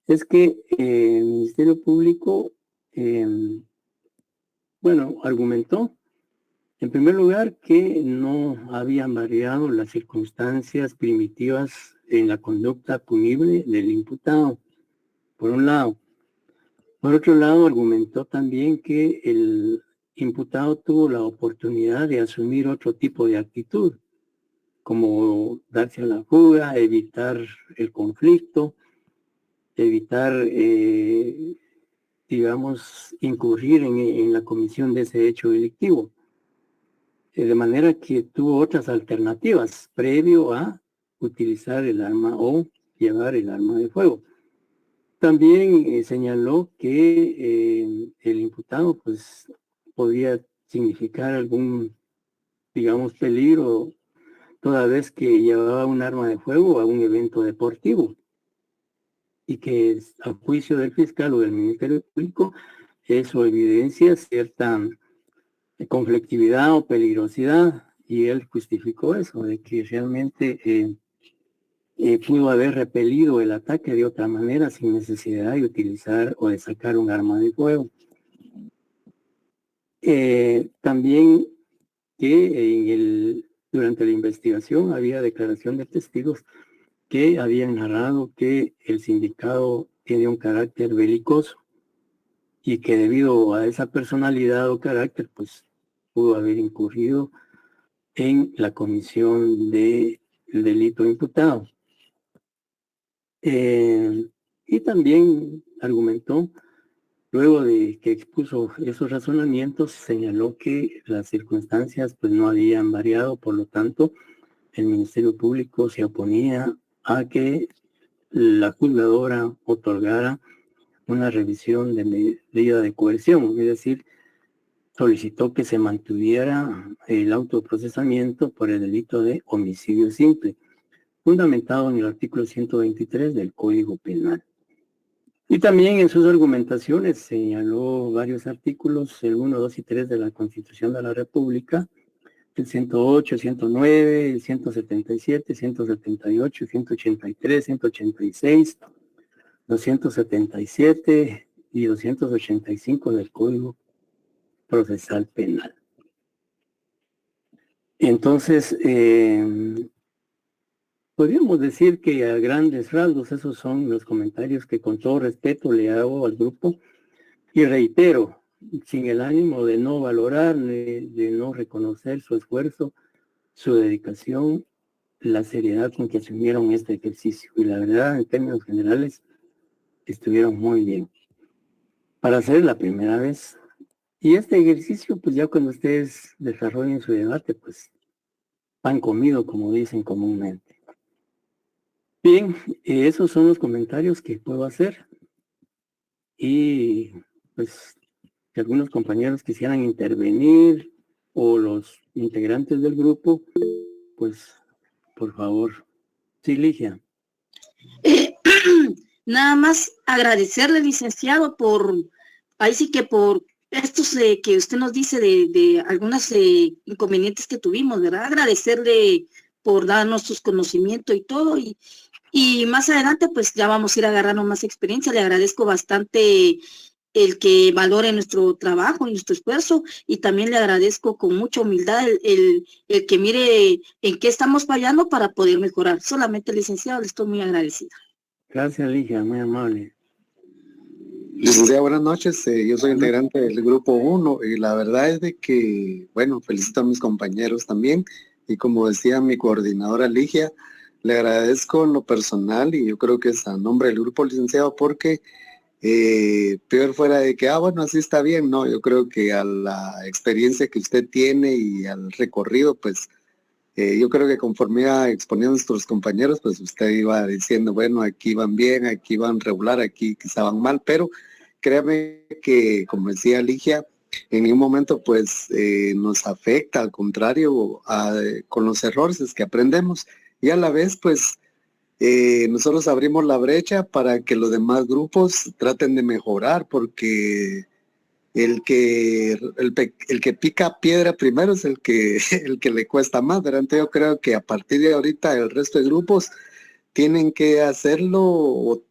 es que el Ministerio Público, bueno, argumentó, en primer lugar, que no habían variado las circunstancias primitivas en la conducta punible del imputado, por un lado. Por otro lado, argumentó también que el imputado tuvo la oportunidad de asumir otro tipo de actitud, como darse a la fuga, evitar el conflicto, evitar, digamos, incurrir en la comisión de ese hecho delictivo. De manera que tuvo otras alternativas previo a utilizar el arma o llevar el arma de fuego. También señaló que el imputado pues podía significar algún, digamos, peligro toda vez que llevaba un arma de fuego a un evento deportivo y que a juicio del fiscal o del Ministerio Público eso evidencia cierta conflictividad o peligrosidad, y él justificó eso, de que realmente pudo haber repelido el ataque de otra manera sin necesidad de utilizar o de sacar un arma de fuego. También que durante la investigación había declaración de testigos que habían narrado que el sindicado tiene un carácter belicoso y que debido a esa personalidad o carácter, pues pudo haber incurrido en la comisión del delito imputado. Y también argumentó, luego de que expuso esos razonamientos, señaló que las circunstancias pues no habían variado, por lo tanto, el Ministerio Público se oponía a que la juzgadora otorgara una revisión de medida de coerción, es decir, solicitó que se mantuviera el autoprocesamiento por el delito de homicidio simple, fundamentado en el artículo 123 del Código Penal. Y también en sus argumentaciones señaló varios artículos, el 1, 2 y 3 de la Constitución de la República, el 108, el 109, el 177, 178, 183, 186, 277 y 285 del Código Procesal Penal. Entonces, podríamos decir que a grandes rasgos esos son los comentarios que con todo respeto le hago al grupo, y reitero, sin el ánimo de no valorar, de no reconocer su esfuerzo, su dedicación, la seriedad con que asumieron este ejercicio. Y la verdad, en términos generales, estuvieron muy bien. Para hacer la primera vez. Y este ejercicio, pues ya cuando ustedes desarrollen su debate, pues pan comido, como dicen comúnmente. Bien, esos son los comentarios que puedo hacer. Y pues si algunos compañeros quisieran intervenir o los integrantes del grupo, pues por favor. Sí, Ligia. Nada más agradecerle, licenciado, ahí sí que por estos que usted nos dice de algunos inconvenientes que tuvimos, ¿verdad? Agradecerle por darnos sus conocimientos y todo, y más adelante pues ya vamos a ir agarrando más experiencia. Le agradezco bastante el que valore nuestro trabajo y nuestro esfuerzo, y también le agradezco con mucha humildad el que mire en qué estamos fallando para poder mejorar. Solamente, licenciado, le estoy muy agradecida. Gracias, Ligia, muy amable. Licenciado, buenas noches. Yo soy integrante del Grupo 1 y la verdad es de que, bueno, felicito a mis compañeros también, y como decía mi coordinadora Ligia, le agradezco en lo personal y yo creo que es a nombre del grupo, licenciado, porque Peor fuera de que, bueno, así está bien, no, yo creo que a la experiencia que usted tiene y al recorrido, pues yo creo que conforme iba exponiendo a nuestros compañeros, pues usted iba diciendo, bueno, aquí van bien, aquí van regular, aquí quizá van mal, pero créame que, como decía Ligia, en ningún momento pues nos afecta, al contrario, con los errores es que aprendemos y a la vez pues nosotros abrimos la brecha para que los demás grupos traten de mejorar, porque el que pica piedra primero es el que, el que le cuesta más, ¿verdad? Entonces yo creo que a partir de ahorita el resto de grupos tienen que hacerlo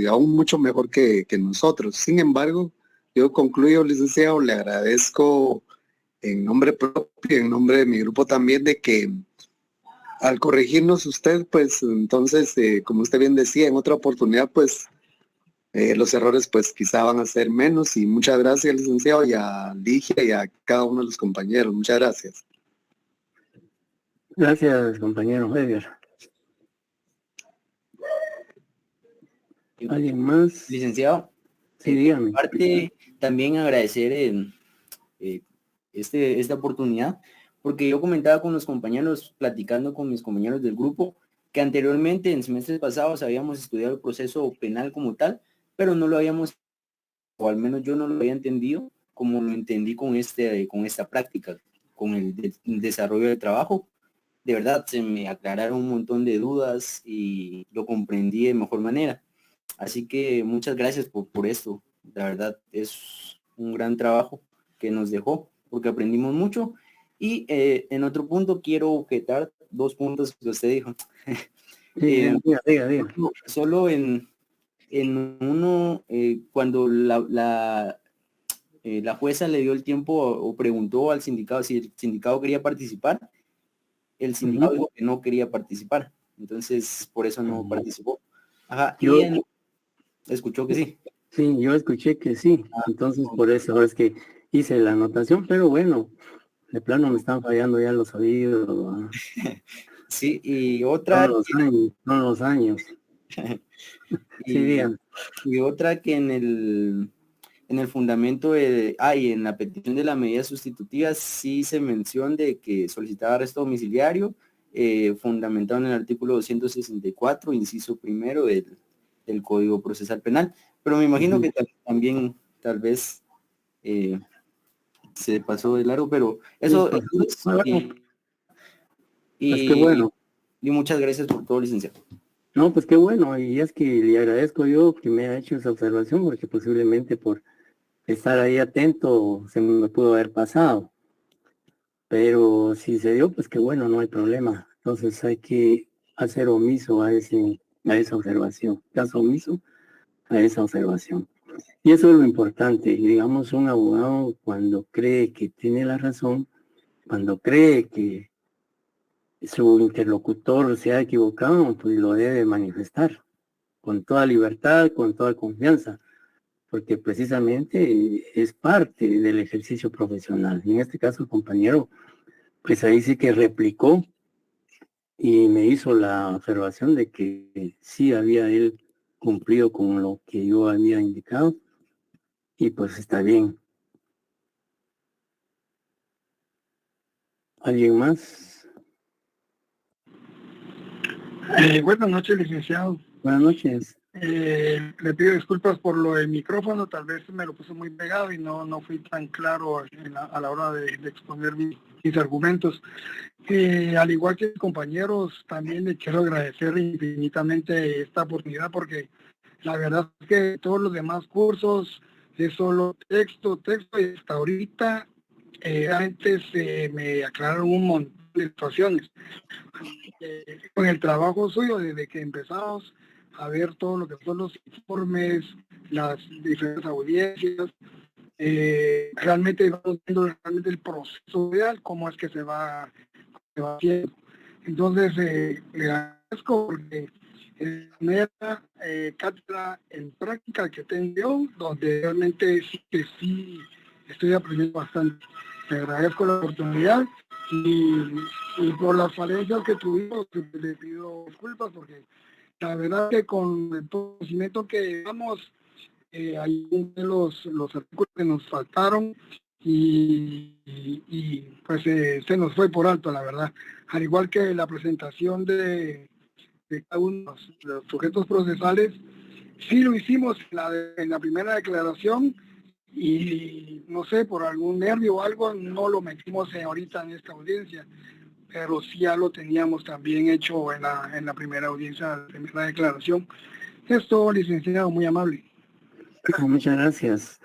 aún mucho mejor que nosotros. Sin embargo, yo concluyo, licenciado, le agradezco en nombre propio, en nombre de mi grupo también, de que al corregirnos usted, pues entonces, como usted bien decía, en otra oportunidad, pues los errores pues quizá van a ser menos. Y muchas gracias, licenciado, y a Ligia y a cada uno de los compañeros. Muchas gracias. Gracias, compañero Heber. ¿Alguien más? Licenciado. Sí, dígame. Aparte, también agradecer esta oportunidad, porque yo comentaba con los compañeros, platicando con mis compañeros del grupo, que anteriormente en semestres pasados habíamos estudiado el proceso penal como tal, pero no lo habíamos, o al menos yo no lo había entendido como lo entendí con esta práctica, con el desarrollo del trabajo. De verdad, se me aclararon un montón de dudas y lo comprendí de mejor manera. Así que muchas gracias por esto. La verdad, es un gran trabajo que nos dejó, porque aprendimos mucho. Y en otro punto quiero objetar 2 puntos que usted dijo. Diga. Solo en uno, cuando la jueza le dio el tiempo o preguntó al sindicato si el sindicato quería participar, el sindicato dijo que no quería participar. Entonces, por eso no participó. Ajá, escuchó que sí. Sí, yo escuché que sí. Entonces, por eso es que hice la anotación, pero bueno, de plano me están fallando ya los oídos. Sí, y otra... Son los años. Sí, digan. Y otra que en el fundamento y en la petición de la medida sustitutiva sí se menciona de que solicitaba arresto domiciliario, fundamentado en el artículo 264, inciso primero del Código Procesal Penal. Pero me imagino que también tal vez se pasó de largo, pero eso... Pues qué bueno. Y muchas gracias por todo, licenciado. No, pues qué bueno, y es que le agradezco yo que me haya hecho esa observación, porque posiblemente por estar ahí atento se me pudo haber pasado. Pero si se dio, pues qué bueno, no hay problema. Entonces hay que hacer omiso a esa observación, caso omiso a esa observación. Y eso es lo importante. Y digamos, un abogado cuando cree que tiene la razón, cuando cree que su interlocutor se ha equivocado, pues lo debe manifestar con toda libertad, con toda confianza, porque precisamente es parte del ejercicio profesional. Y en este caso el compañero, pues ahí sí que replicó y me hizo la observación de que sí había él cumplido con lo que yo había indicado, y pues está bien. ¿Alguien más? Buenas noches, licenciado. Buenas noches. Le pido disculpas por lo del micrófono, tal vez me lo puse muy pegado y no fui tan claro a la hora de exponer mis argumentos. Al igual que compañeros, también le quiero agradecer infinitamente esta oportunidad, porque la verdad es que todos los demás cursos es solo texto, y hasta ahorita antes me aclararon un montón de situaciones. Con el trabajo suyo, desde que empezamos a ver todo lo que son los informes, las diferentes audiencias, realmente vamos viendo realmente el proceso real, cómo es que se va haciendo. Entonces, le agradezco porque es una cátedra en práctica que tengo, donde realmente sí estoy aprendiendo bastante. Le agradezco la oportunidad y por las falencias que tuvimos, le pido disculpas, porque la verdad que con el conocimiento que llevamos, hay los artículos que nos faltaron y pues se nos fue por alto, la verdad. Al igual que la presentación de cada uno de los sujetos procesales, sí lo hicimos en la primera declaración y no sé, por algún nervio o algo, no lo metimos ahorita en esta audiencia, pero sí ya lo teníamos también hecho en la primera audiencia, la primera declaración. Esto, licenciado, muy amable. Muchas gracias.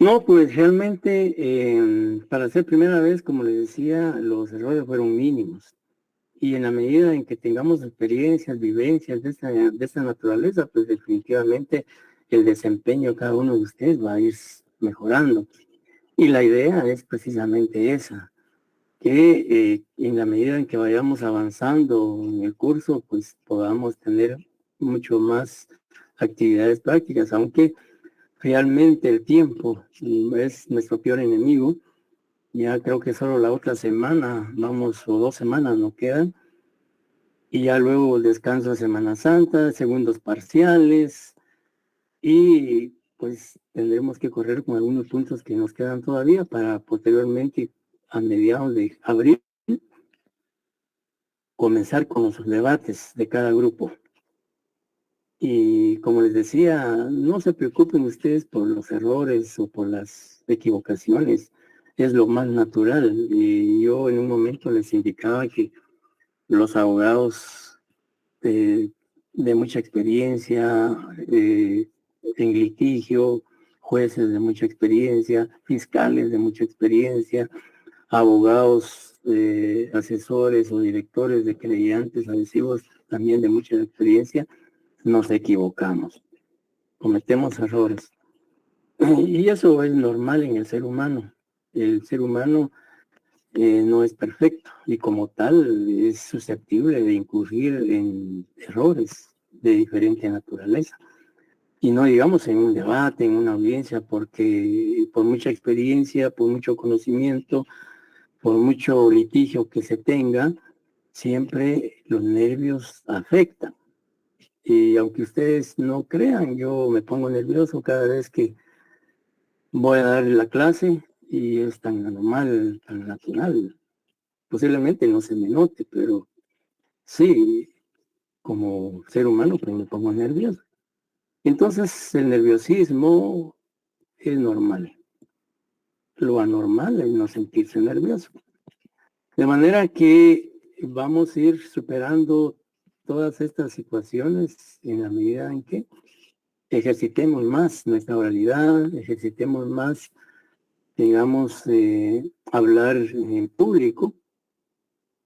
No, pues realmente para ser primera vez, como les decía, los errores fueron mínimos. Y en la medida en que tengamos experiencias, vivencias de esta naturaleza, pues definitivamente el desempeño de cada uno de ustedes va a ir mejorando. Y la idea es precisamente esa, que en la medida en que vayamos avanzando en el curso, pues podamos tener mucho más actividades prácticas, aunque realmente el tiempo es nuestro peor enemigo. Ya creo que solo la otra semana, o 2 semanas nos quedan. Y ya luego el descanso de Semana Santa, segundos parciales. Y pues tendremos que correr con algunos puntos que nos quedan todavía para posteriormente, a mediados de abril, comenzar con los debates de cada grupo. Y como les decía, no se preocupen ustedes por los errores o por las equivocaciones. Es lo más natural. Y yo en un momento les indicaba que los abogados de mucha experiencia en litigio, jueces de mucha experiencia, fiscales de mucha experiencia, abogados, asesores o directores de creyentes adhesivos también de mucha experiencia, nos equivocamos, cometemos errores. Y eso es normal en el ser humano. El ser humano no es perfecto y como tal es susceptible de incurrir en errores de diferente naturaleza. Y no digamos en un debate, en una audiencia, porque por mucha experiencia, por mucho conocimiento, por mucho litigio que se tenga, siempre los nervios afectan. Y aunque ustedes no crean, yo me pongo nervioso cada vez que voy a dar la clase y es tan normal, tan natural. Posiblemente no se me note, pero sí, como ser humano, pues me pongo nervioso. Entonces, el nerviosismo es normal. Lo anormal es no sentirse nervioso. De manera que vamos a ir superando todas estas situaciones en la medida en que ejercitemos más nuestra oralidad, ejercitemos más, digamos, hablar en público.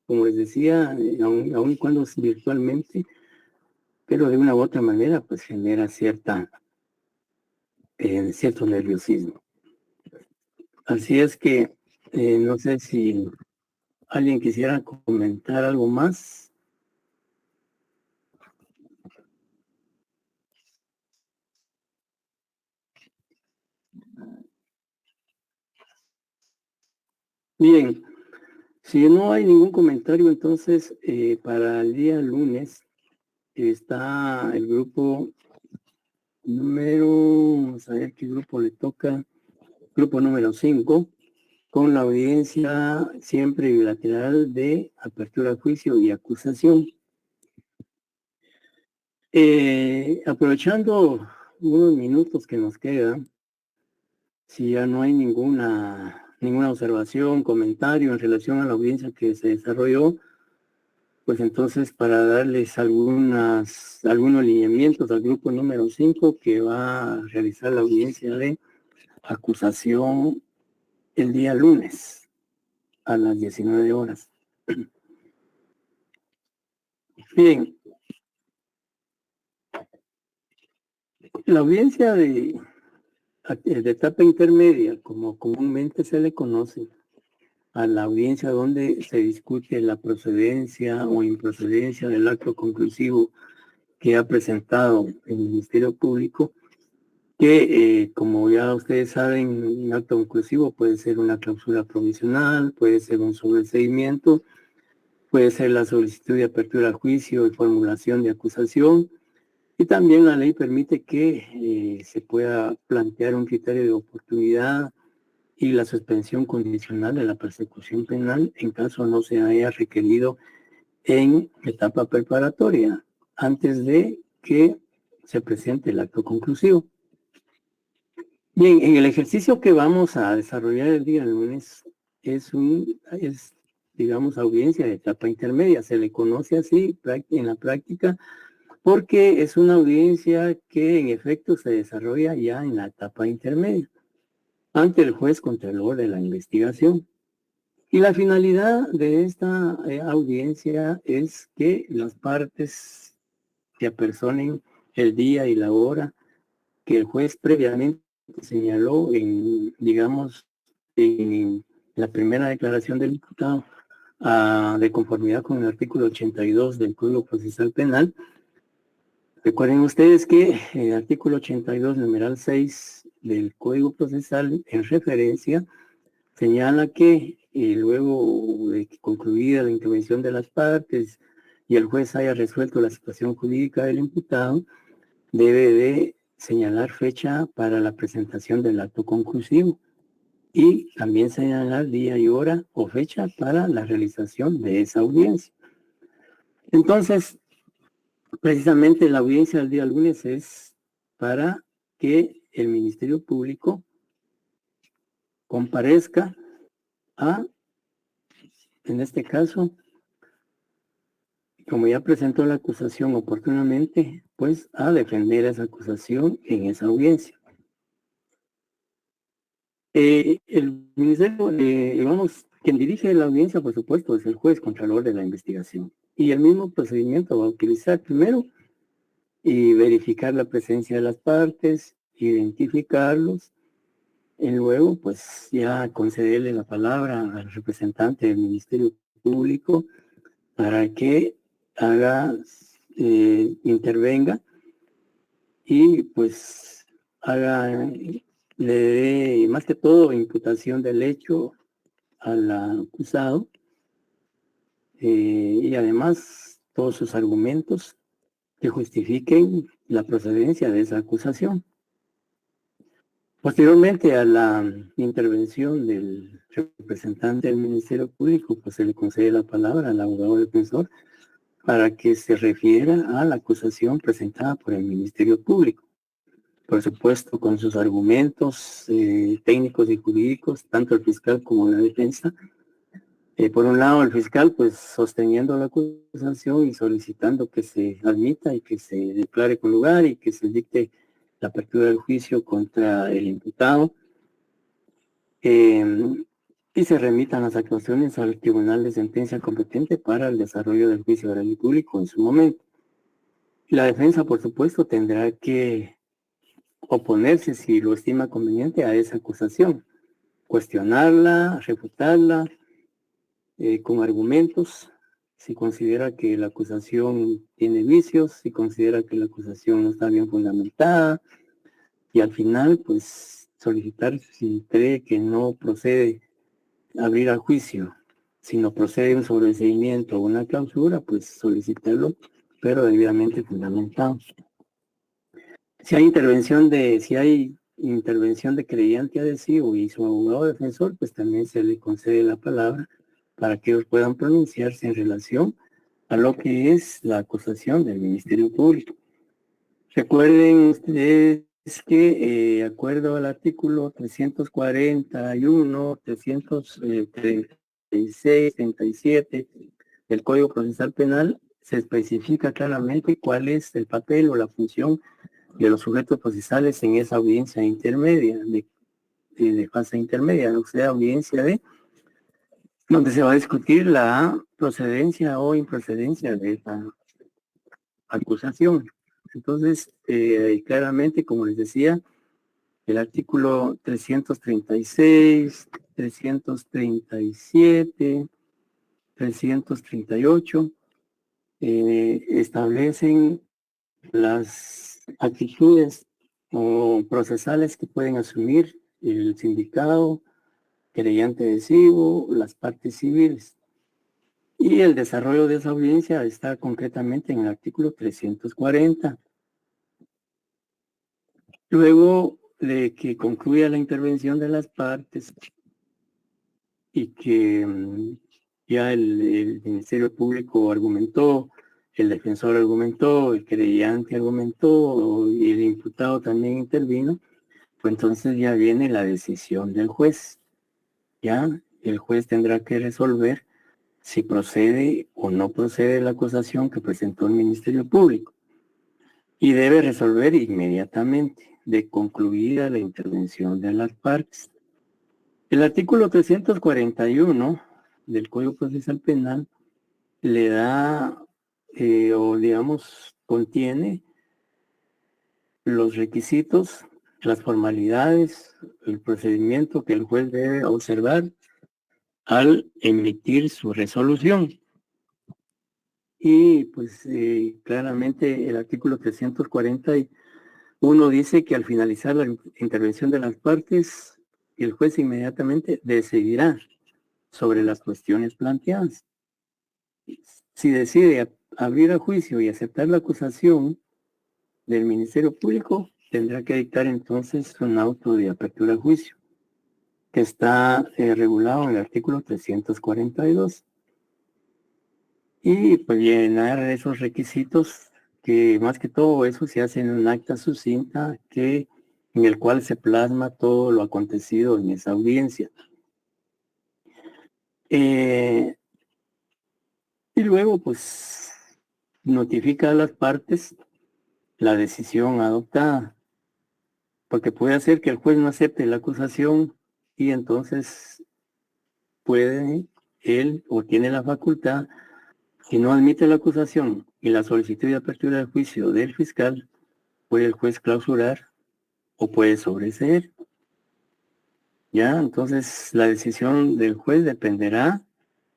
Como les decía, aun cuando es virtualmente, pero de una u otra manera, pues genera cierto nerviosismo. Así es que no sé si alguien quisiera comentar algo más. Bien, si no hay ningún comentario, entonces para el día lunes está el grupo vamos a ver qué grupo le toca, grupo número 5, con la audiencia siempre bilateral de apertura a juicio y acusación. Aprovechando unos minutos que nos quedan, si ya no hay ninguna observación, comentario en relación a la audiencia que se desarrolló, pues entonces para darles algunos lineamientos al grupo número 5 que va a realizar la audiencia de acusación el día lunes a las 19 horas. Bien. La audiencia de etapa intermedia, como comúnmente se le conoce, a la audiencia donde se discute la procedencia o improcedencia del acto conclusivo que ha presentado el Ministerio Público, que como ya ustedes saben, un acto conclusivo puede ser una clausura provisional, puede ser un sobreseimiento, puede ser la solicitud de apertura a juicio y formulación de acusación, Y también la ley permite que se pueda plantear un criterio de oportunidad y la suspensión condicional de la persecución penal en caso no se haya requerido en etapa preparatoria, antes de que se presente el acto conclusivo. Bien, en el ejercicio que vamos a desarrollar el día lunes es digamos, audiencia de etapa intermedia. Se le conoce así en la práctica porque es una audiencia que en efecto se desarrolla ya en la etapa intermedia ante el juez contralor de la investigación. Y la finalidad de esta audiencia es que las partes se apersonen el día y la hora que el juez previamente señaló en, digamos, en la primera declaración del imputado de conformidad con el artículo 82 del Código Procesal Penal. Recuerden ustedes que el artículo 82, numeral 6 del Código Procesal, en referencia, señala que luego de que concluida la intervención de las partes y el juez haya resuelto la situación jurídica del imputado, debe de señalar fecha para la presentación del acto conclusivo y también señalar día y hora o fecha para la realización de esa audiencia. Entonces, precisamente la audiencia del día lunes es para que el Ministerio Público comparezca en este caso, como ya presentó la acusación oportunamente, pues a defender esa acusación en esa audiencia. El ministerio, quien dirige la audiencia, por supuesto, es el juez contralor de la investigación. Y el mismo procedimiento va a utilizar primero y verificar la presencia de las partes, identificarlos, y luego, pues, ya concederle la palabra al representante del Ministerio Público para que intervenga y, pues, le dé, más que todo, imputación del hecho al acusado y además todos sus argumentos que justifiquen la procedencia de esa acusación. Posteriormente a la intervención del representante del Ministerio Público, pues se le concede la palabra al abogado defensor para que se refiera a la acusación presentada por el Ministerio Público. Por supuesto, con sus argumentos técnicos y jurídicos, tanto el fiscal como la defensa. Por un lado, el fiscal, pues, sosteniendo la acusación y solicitando que se admita y que se declare con lugar y que se dicte la apertura del juicio contra el imputado y se remitan las actuaciones al tribunal de sentencia competente para el desarrollo del juicio oral y público en su momento. La defensa, por supuesto, tendrá que oponerse, si lo estima conveniente, a esa acusación, cuestionarla, refutarla con argumentos, si considera que la acusación tiene vicios, si considera que la acusación no está bien fundamentada, y al final, pues, solicitar, si cree que no procede abrir al juicio, si no procede un sobreseimiento o una clausura, pues solicitarlo, pero debidamente fundamentado. Si hay intervención de creyente adhesivo y su abogado defensor, pues también se le concede la palabra para que ellos puedan pronunciarse en relación a lo que es la acusación del Ministerio Público. Recuerden ustedes que, de acuerdo al artículo 341, 336, 37 del Código Procesal Penal, se especifica claramente cuál es el papel o la función de los sujetos procesales en esa audiencia intermedia, de fase intermedia, o sea, audiencia donde se va a discutir la procedencia o improcedencia de esa acusación. Entonces, claramente, como les decía, el artículo 336, 337, 338 establecen las actitudes o procesales que pueden asumir el sindicado, querellante adhesivo, las partes civiles. Y el desarrollo de esa audiencia está concretamente en el artículo 340, Luego de que concluya la intervención de las partes y que ya el Ministerio Público argumentó, el defensor argumentó, el creyente argumentó y el imputado también intervino, pues entonces ya viene la decisión del juez. Ya el juez tendrá que resolver si procede o no procede la acusación que presentó el Ministerio Público. Y debe resolver inmediatamente, de concluida la intervención de las partes. El artículo 341 del Código Procesal Penal le da, o digamos, contiene los requisitos, las formalidades, el procedimiento que el juez debe observar al emitir su resolución. Y pues claramente el artículo 341 dice que al finalizar la intervención de las partes, el juez inmediatamente decidirá sobre las cuestiones planteadas. Si decide abrir a juicio y aceptar la acusación del Ministerio Público, tendrá que dictar entonces un auto de apertura a juicio, que está regulado en el artículo 342. Y pues llenar esos requisitos, que más que todo eso se hace en un acta sucinta en el cual se plasma todo lo acontecido en esa audiencia. Y luego pues notifica a las partes la decisión adoptada, porque puede hacer que el juez no acepte la acusación y entonces puede él o tiene la facultad, si no admite la acusación y la solicitud de apertura de juicio del fiscal, puede el juez clausurar o puede sobreseer. Ya, entonces la decisión del juez dependerá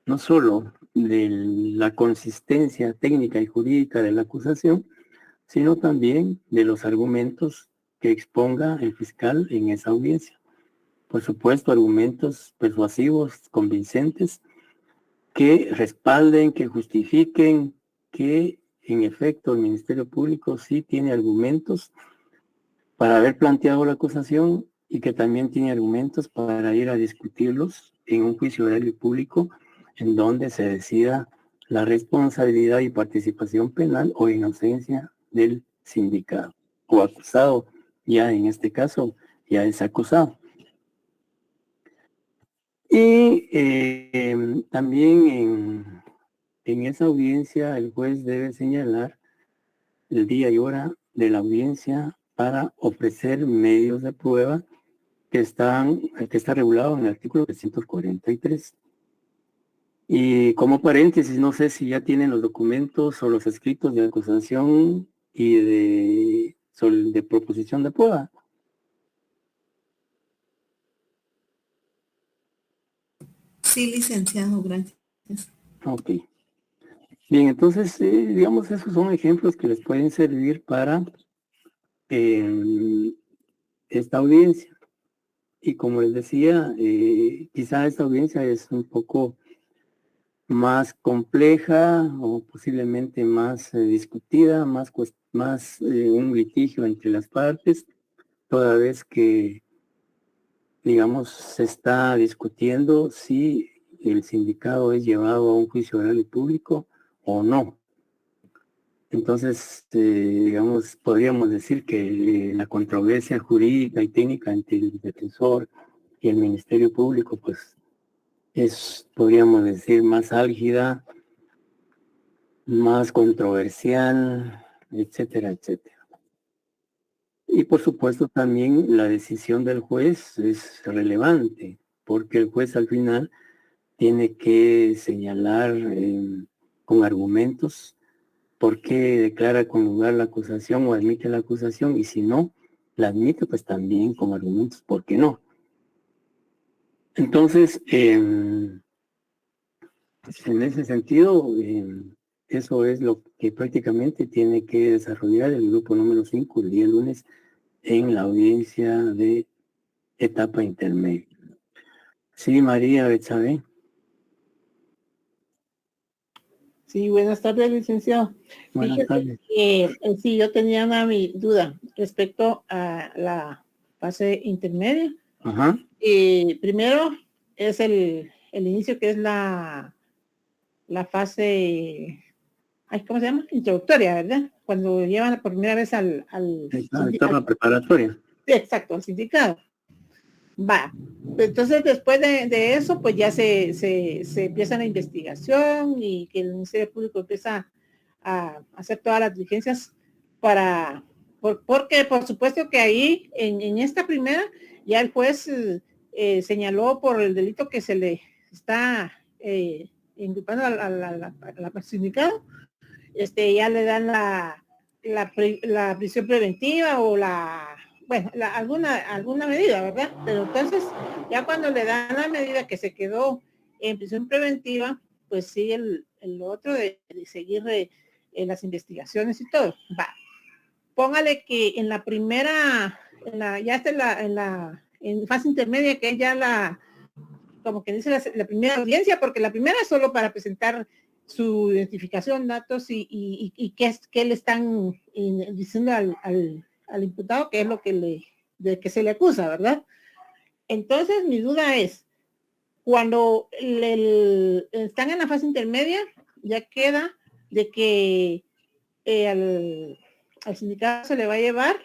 no solo de la consistencia técnica y jurídica de la acusación, sino también de los argumentos que exponga el fiscal en esa audiencia. Por supuesto, argumentos persuasivos, convincentes, que respalden, que justifiquen que en efecto el Ministerio Público sí tiene argumentos para haber planteado la acusación y que también tiene argumentos para ir a discutirlos en un juicio oral y público en donde se decida la responsabilidad y participación penal o inocencia del sindicado o acusado, ya en este caso ya es acusado. Y también en esa audiencia el juez debe señalar el día y hora de la audiencia para ofrecer medios de prueba que está regulado en el artículo 343. Y como paréntesis, no sé si ya tienen los documentos o los escritos de acusación y de proposición de prueba. Sí, licenciado, gracias. Ok. Bien, entonces, digamos, esos son ejemplos que les pueden servir para esta audiencia. Y como les decía, quizá esta audiencia es un poco más compleja o posiblemente más discutida, más un litigio entre las partes, toda vez que, digamos, se está discutiendo si el sindicado es llevado a un juicio oral y público o no. Entonces, digamos, podríamos decir que la controversia jurídica y técnica entre el defensor y el Ministerio Público, pues, podríamos decir, más álgida, más controversial, etcétera, etcétera. Y por supuesto también la decisión del juez es relevante, porque el juez al final tiene que señalar con argumentos por qué declara con lugar la acusación o admite la acusación, y si no la admite, pues también con argumentos por qué no. Entonces, en ese sentido, eso es lo que prácticamente tiene que desarrollar el grupo número 5 el día lunes en la audiencia de etapa intermedia. Sí, María Betsabe. Sí, buenas tardes, licenciado. Buenas Fíjese tardes. que sí, yo tenía una duda respecto a la fase intermedia. Ajá. Primero es el inicio, que es la fase, ¿cómo se llama? Introductoria, ¿verdad? Cuando llevan por primera vez al La etapa preparatoria. sí, exacto, al sindicato. Va. Entonces, después de eso, pues ya se empieza la investigación y que el Ministerio Público empieza a hacer todas las diligencias porque por supuesto que ahí, en esta primera, ya el juez señaló por el delito que se le está inculpando al sindicato, ya le dan la prisión preventiva o alguna medida, ¿verdad? Pero entonces, ya cuando le dan la medida que se quedó en prisión preventiva, pues sigue el otro de seguir las investigaciones y todo. Va. Póngale que en la primera, ya está en fase intermedia, que es ya como que dice la primera audiencia, porque la primera es solo para presentar su identificación, datos y qué le están diciendo al imputado, que es lo que se le acusa, ¿verdad? Entonces, mi duda es, cuando están en la fase intermedia, ya queda de que al sindicato se le va a llevar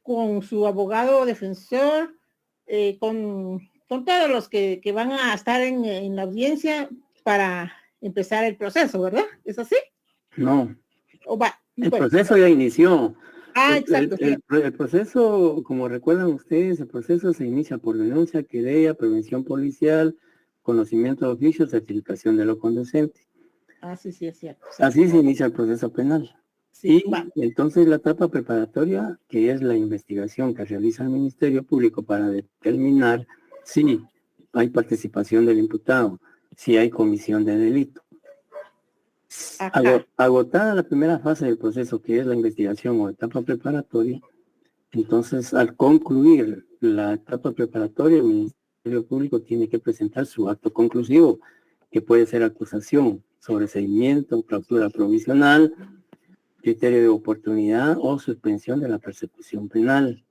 con su abogado defensor, con todos los que van a estar en la audiencia para empezar el proceso, ¿verdad? ¿Es así? No. El Bueno. proceso ya inició. Exacto. El proceso, como recuerdan ustedes, el proceso se inicia por denuncia, querella, prevención policial, conocimiento de oficio, certificación de lo conducente. Sí, es cierto. Así se inicia el proceso penal. Sí, y entonces la etapa preparatoria, que es la investigación que realiza el Ministerio Público para determinar si hay participación del imputado, si hay comisión de delito. Agotada la primera fase del proceso, que es la investigación o etapa preparatoria, entonces al concluir la etapa preparatoria, el Ministerio Público tiene que presentar su acto conclusivo, que puede ser acusación, sobreseimiento, clausura provisional, criterio de oportunidad o suspensión de la persecución penal.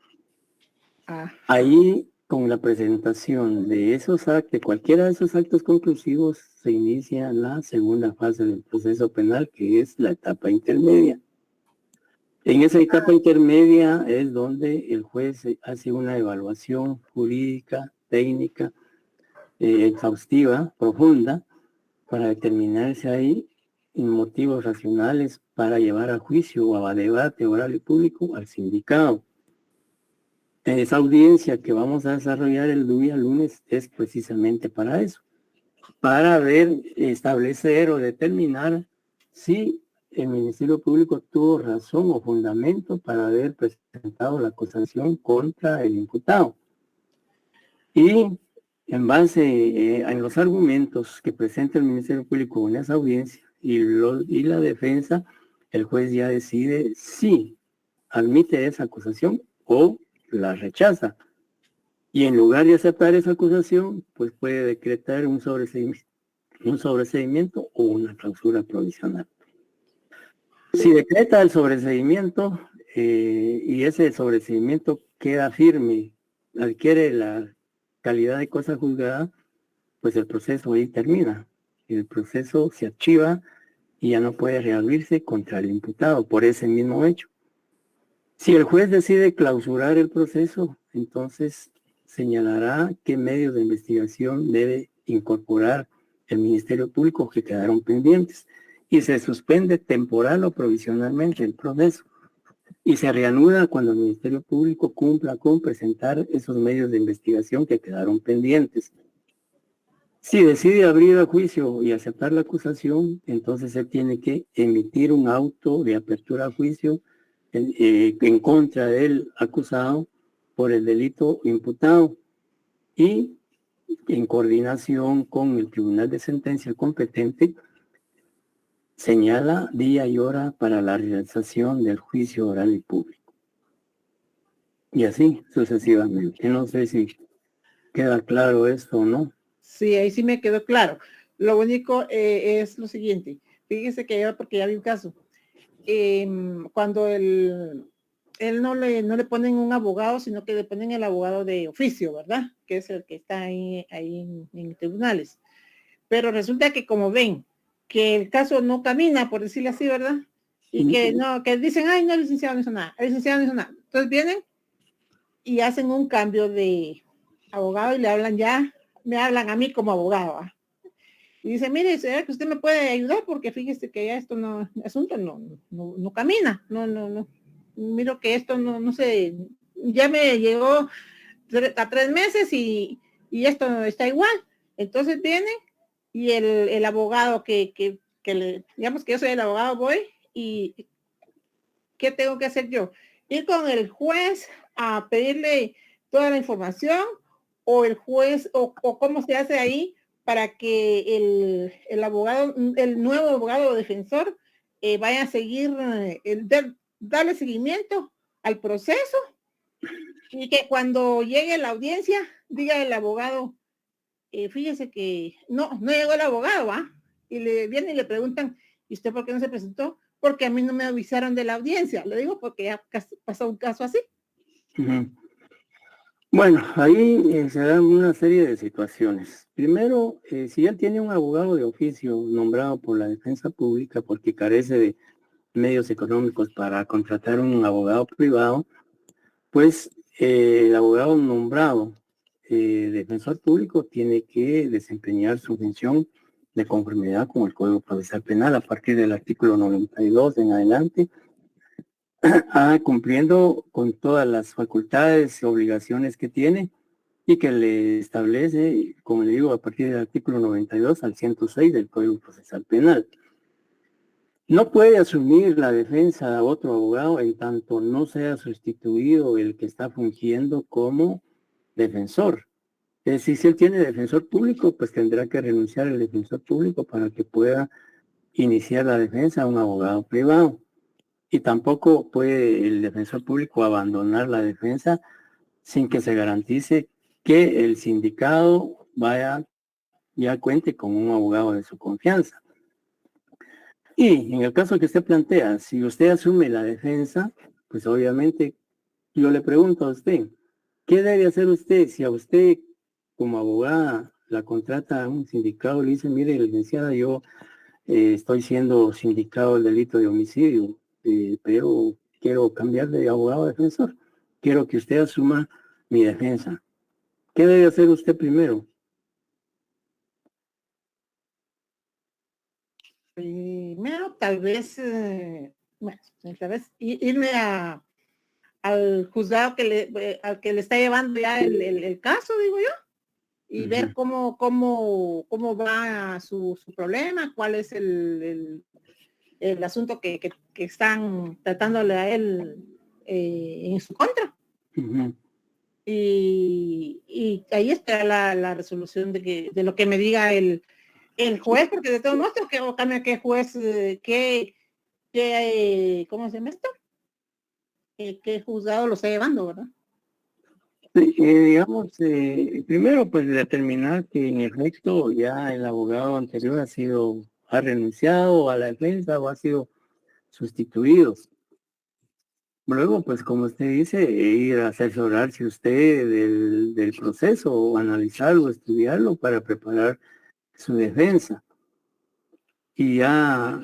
Ahí, con la presentación de esos actos, cualquiera de esos actos conclusivos, se inicia la segunda fase del proceso penal, que es la etapa intermedia. En esa etapa intermedia es donde el juez hace una evaluación jurídica, técnica, exhaustiva, profunda, para determinar si hay motivos racionales para llevar a juicio o a debate oral y público al sindicato. Esa audiencia que vamos a desarrollar el día lunes es precisamente para eso, para establecer o determinar si el Ministerio Público tuvo razón o fundamento para haber presentado la acusación contra el imputado. Y en base en los argumentos que presenta el Ministerio Público en esa audiencia y la defensa, el juez ya decide si admite esa acusación o la rechaza. Y en lugar de aceptar esa acusación, pues puede decretar un sobreseimiento o una clausura provisional. Si decreta el sobreseimiento y ese sobreseimiento queda firme, adquiere la calidad de cosa juzgada, pues el proceso ahí termina. Y el proceso se archiva y ya no puede reabrirse contra el imputado por ese mismo hecho. Si el juez decide clausurar el proceso, entonces señalará qué medios de investigación debe incorporar el Ministerio Público que quedaron pendientes y se suspende temporal o provisionalmente el proceso y se reanuda cuando el Ministerio Público cumpla con presentar esos medios de investigación que quedaron pendientes. Si decide abrir a juicio y aceptar la acusación, entonces él tiene que emitir un auto de apertura a juicio en contra del acusado por el delito imputado y en coordinación con el tribunal de sentencia competente señala día y hora para la realización del juicio oral y público. Y así sucesivamente. No sé si queda claro esto o no. Sí, ahí sí me quedó claro. Lo único es lo siguiente. Fíjese que yo, porque ya vi un caso, cuando él no le ponen un abogado, sino que le ponen el abogado de oficio, ¿verdad? Que es el que está ahí en tribunales. Pero resulta que como ven que el caso no camina, por decirlo así, ¿verdad? Y que no, que dicen, ay, no, el licenciado no hizo nada, el licenciado no hizo nada. Entonces vienen y hacen un cambio de abogado y le hablan me hablan a mí como abogado. ¿Ah? Y dice, mire, ¿será que usted me puede ayudar? Porque fíjese que ya esto asunto no camina, no. Miro que esto no sé, ya me llegó a 3 meses y esto está igual. Entonces viene y el abogado que le, digamos que yo soy el abogado, voy y ¿qué tengo que hacer yo? Ir con el juez a pedirle toda la información o el juez o cómo se hace ahí para que el abogado, el nuevo abogado defensor vaya a seguir, darle seguimiento al proceso y que cuando llegue la audiencia diga el abogado, fíjese que no llegó el abogado, ¿ah? Y le vienen y le preguntan, ¿y usted por qué no se presentó? Porque a mí no me avisaron de la audiencia. Le digo porque ya pasó un caso así. Bueno, ahí se dan una serie de situaciones. Primero, si él tiene un abogado de oficio nombrado por la defensa pública porque carece de medios económicos para contratar un abogado privado, pues el abogado nombrado defensor público tiene que desempeñar su función de conformidad con el Código Procesal Penal a partir del artículo 92 en adelante, cumpliendo con todas las facultades y obligaciones que tiene y que le establece, como le digo, a partir del artículo 92 al 106 del Código Procesal Penal. No puede asumir la defensa a otro abogado en tanto no sea sustituido el que está fungiendo como defensor. Es decir, si él tiene defensor público, pues tendrá que renunciar al defensor público para que pueda iniciar la defensa a un abogado privado. Y tampoco puede el defensor público abandonar la defensa sin que se garantice que el sindicado ya cuente con un abogado de su confianza. Y en el caso que usted plantea, si usted asume la defensa, pues obviamente yo le pregunto a usted, ¿qué debe hacer usted si a usted como abogada la contrata a un sindicado y le dice, mire, licenciada, yo estoy siendo sindicado del delito de homicidio, pero quiero cambiar de abogado defensor, quiero que usted asuma mi defensa? ¿Qué debe hacer usted primero? Primero, tal vez irme al juzgado al que le está llevando ya el caso, digo yo, y ver cómo va su problema, cuál es el asunto que están tratándole a él en su contra. Y ahí está la resolución de lo que me diga el juez, porque de todos modos tengo que buscarme a qué juez, ¿cómo se llama esto? ¿Qué juzgado lo está llevando, verdad? Digamos, primero pues determinar que en efecto ya el abogado anterior ha renunciado a la defensa o ha sido sustituido. Luego, pues como usted dice, ir a asesorarse usted del proceso o analizarlo, estudiarlo para preparar su defensa. Y ya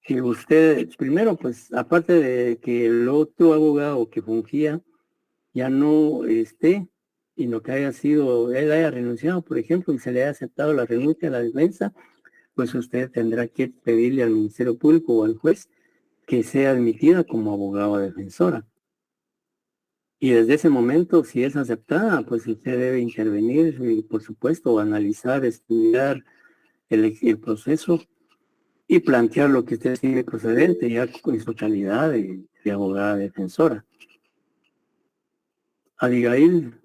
que usted, primero, pues aparte de que el otro abogado que fungía ya no esté, y lo que haya sido, él haya renunciado, por ejemplo, y se le haya aceptado la renuncia a la defensa, pues usted tendrá que pedirle al Ministerio Público o al juez que sea admitida como abogada defensora. Y desde ese momento, si es aceptada, pues usted debe intervenir y, por supuesto, analizar, estudiar el proceso y plantear lo que usted sigue procedente ya con su calidad de abogada defensora. Abigail.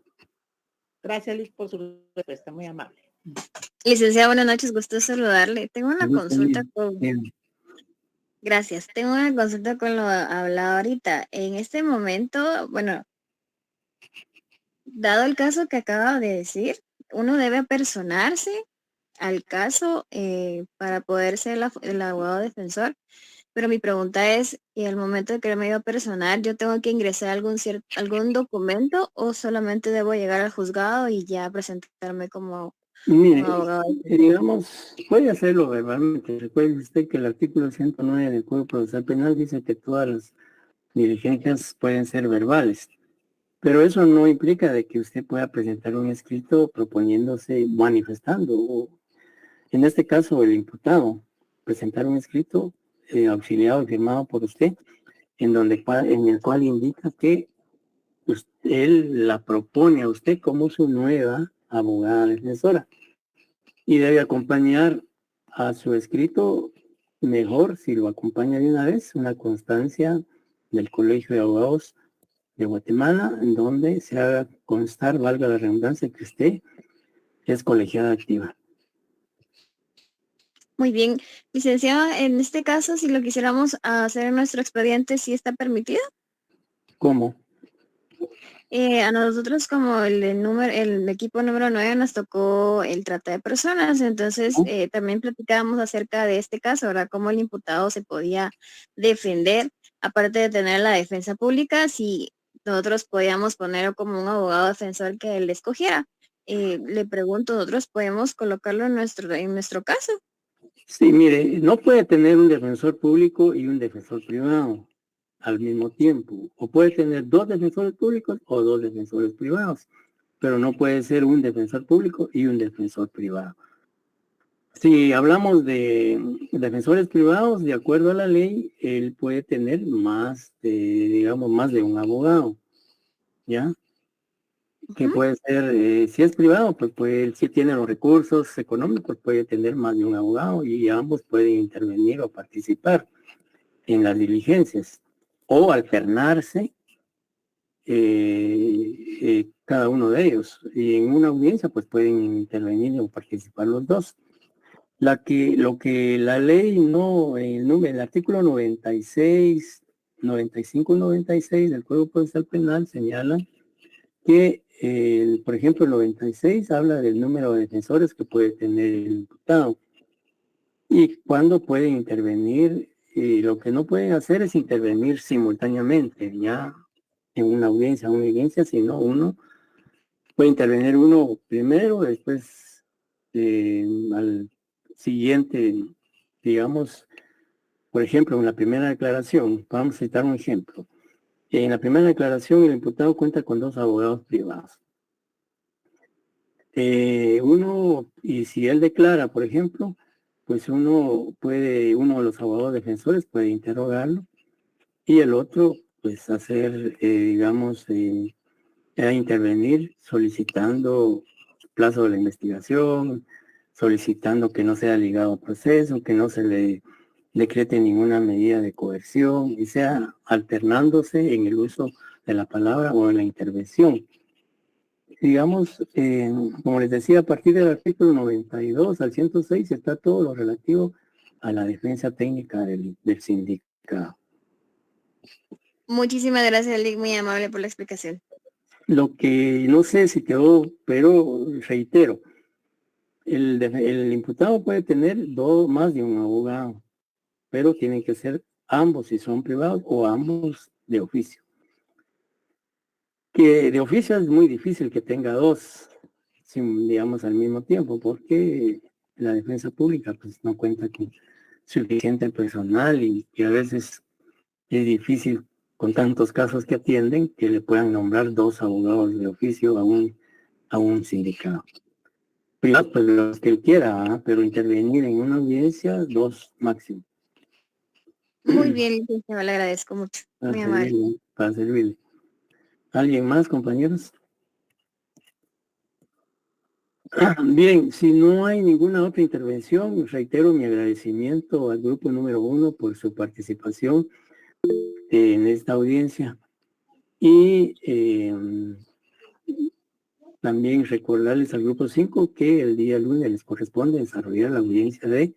Gracias, Liz, por su respuesta, muy amable. Licenciada, buenas noches, gusto saludarle. Tengo una consulta con... Gracias. Tengo una consulta con lo hablado ahorita. En este momento, bueno, dado el caso que acaba de decir, uno debe apersonarse al caso para poder ser el abogado defensor. Pero mi pregunta es, ¿y al momento de crearme yo personal, yo tengo que ingresar algún documento o solamente debo llegar al juzgado y ya presentarme como Mire, un abogado? digamos, puede hacerlo verbalmente. Recuerde usted que el artículo 109 del Código Procesal Penal dice que todas las diligencias pueden ser verbales. Pero eso no implica de que usted pueda presentar un escrito proponiéndose, manifestando, o en este caso el imputado, presentar un escrito auxiliado y firmado por usted, en el cual indica que él la propone a usted como su nueva abogada defensora. Y debe acompañar a su escrito, mejor si lo acompaña de una vez, una constancia del Colegio de Abogados de Guatemala, en donde se haga constar, valga la redundancia, que usted es colegiada activa. Muy bien, licenciado, en este caso, si lo quisiéramos hacer en nuestro expediente, ¿sí está permitido? ¿Cómo? A nosotros como el equipo número 9 nos tocó el trata de personas, entonces también platicábamos acerca de este caso, ¿verdad? Cómo el imputado se podía defender, aparte de tener la defensa pública, si nosotros podíamos poner como un abogado defensor que él escogiera. Le pregunto, ¿nosotros podemos colocarlo en nuestro caso? Sí, mire, no puede tener un defensor público y un defensor privado al mismo tiempo. O puede tener dos defensores públicos o dos defensores privados, pero no puede ser un defensor público y un defensor privado. Si hablamos de defensores privados, de acuerdo a la ley, él puede tener más de un abogado, ¿ya? Que puede ser, si es privado, pues si tiene los recursos económicos, puede tener más de un abogado y ambos pueden intervenir o participar en las diligencias o alternarse cada uno de ellos. Y en una audiencia, pues pueden intervenir o participar los dos. Lo que la ley el artículo 96, 95 y 96 del Código Procesal Penal señala que, por ejemplo, el 96 habla del número de defensores que puede tener el imputado y cuándo pueden intervenir. Lo que no pueden hacer es intervenir simultáneamente, ya en una audiencia, sino uno puede intervenir uno primero, después al siguiente, digamos, por ejemplo, en la primera declaración, vamos a citar un ejemplo. En la primera declaración, el imputado cuenta con dos abogados privados. Y si él declara, por ejemplo, pues uno de los abogados defensores puede interrogarlo y el otro, pues hacer, a intervenir solicitando plazo de la investigación, solicitando que no sea ligado al proceso, que no se le decrete ninguna medida de coerción y sea alternándose en el uso de la palabra o en la intervención. Digamos, como les decía, a partir del artículo 92 al 106 está todo lo relativo a la defensa técnica del sindicato. Muchísimas gracias, Lick, muy amable por la explicación. Lo que no sé si quedó, pero reitero, el imputado puede tener más de un abogado, pero tienen que ser ambos si son privados o ambos de oficio. Que de oficio es muy difícil que tenga dos, digamos, al mismo tiempo, porque la defensa pública pues no cuenta con suficiente personal y a veces es difícil con tantos casos que atienden que le puedan nombrar dos abogados de oficio a un sindicato. Privado, pues los que él quiera, pero intervenir en una audiencia, dos máximo. Muy bien, licenciado, le agradezco mucho. Muy amable. Para servirle. ¿Alguien más, compañeros? Bien, si no hay ninguna otra intervención, reitero mi agradecimiento al grupo número 1 por su participación en esta audiencia y también recordarles al grupo 5 que el día lunes les corresponde desarrollar la audiencia de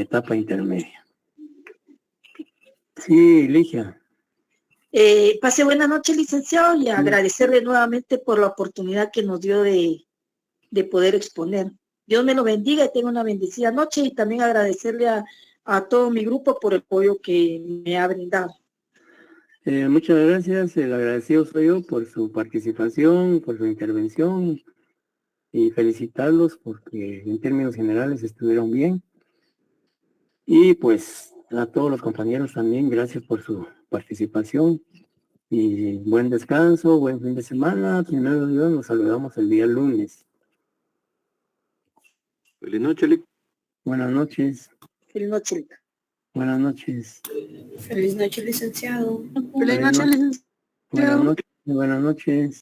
etapa intermedia. Sí, Ligia. Pase buena noche, licenciado, y agradecerle nuevamente por la oportunidad que nos dio de poder exponer. Dios me lo bendiga y tenga una bendecida noche, y también agradecerle a todo mi grupo por el apoyo que me ha brindado. Muchas gracias, el agradecido soy yo por su participación, por su intervención, y felicitarlos porque en términos generales estuvieron bien. Y pues a todos los compañeros también, gracias por su participación y buen descanso, buen fin de semana. Primero Dios, nos saludamos el día lunes. Feliz noche, Lic. Buenas noches. Feliz noche, Lic. Buenas noches. Feliz noche, licenciado. Feliz noche, licenciado. Buenas noches. Buenas noches.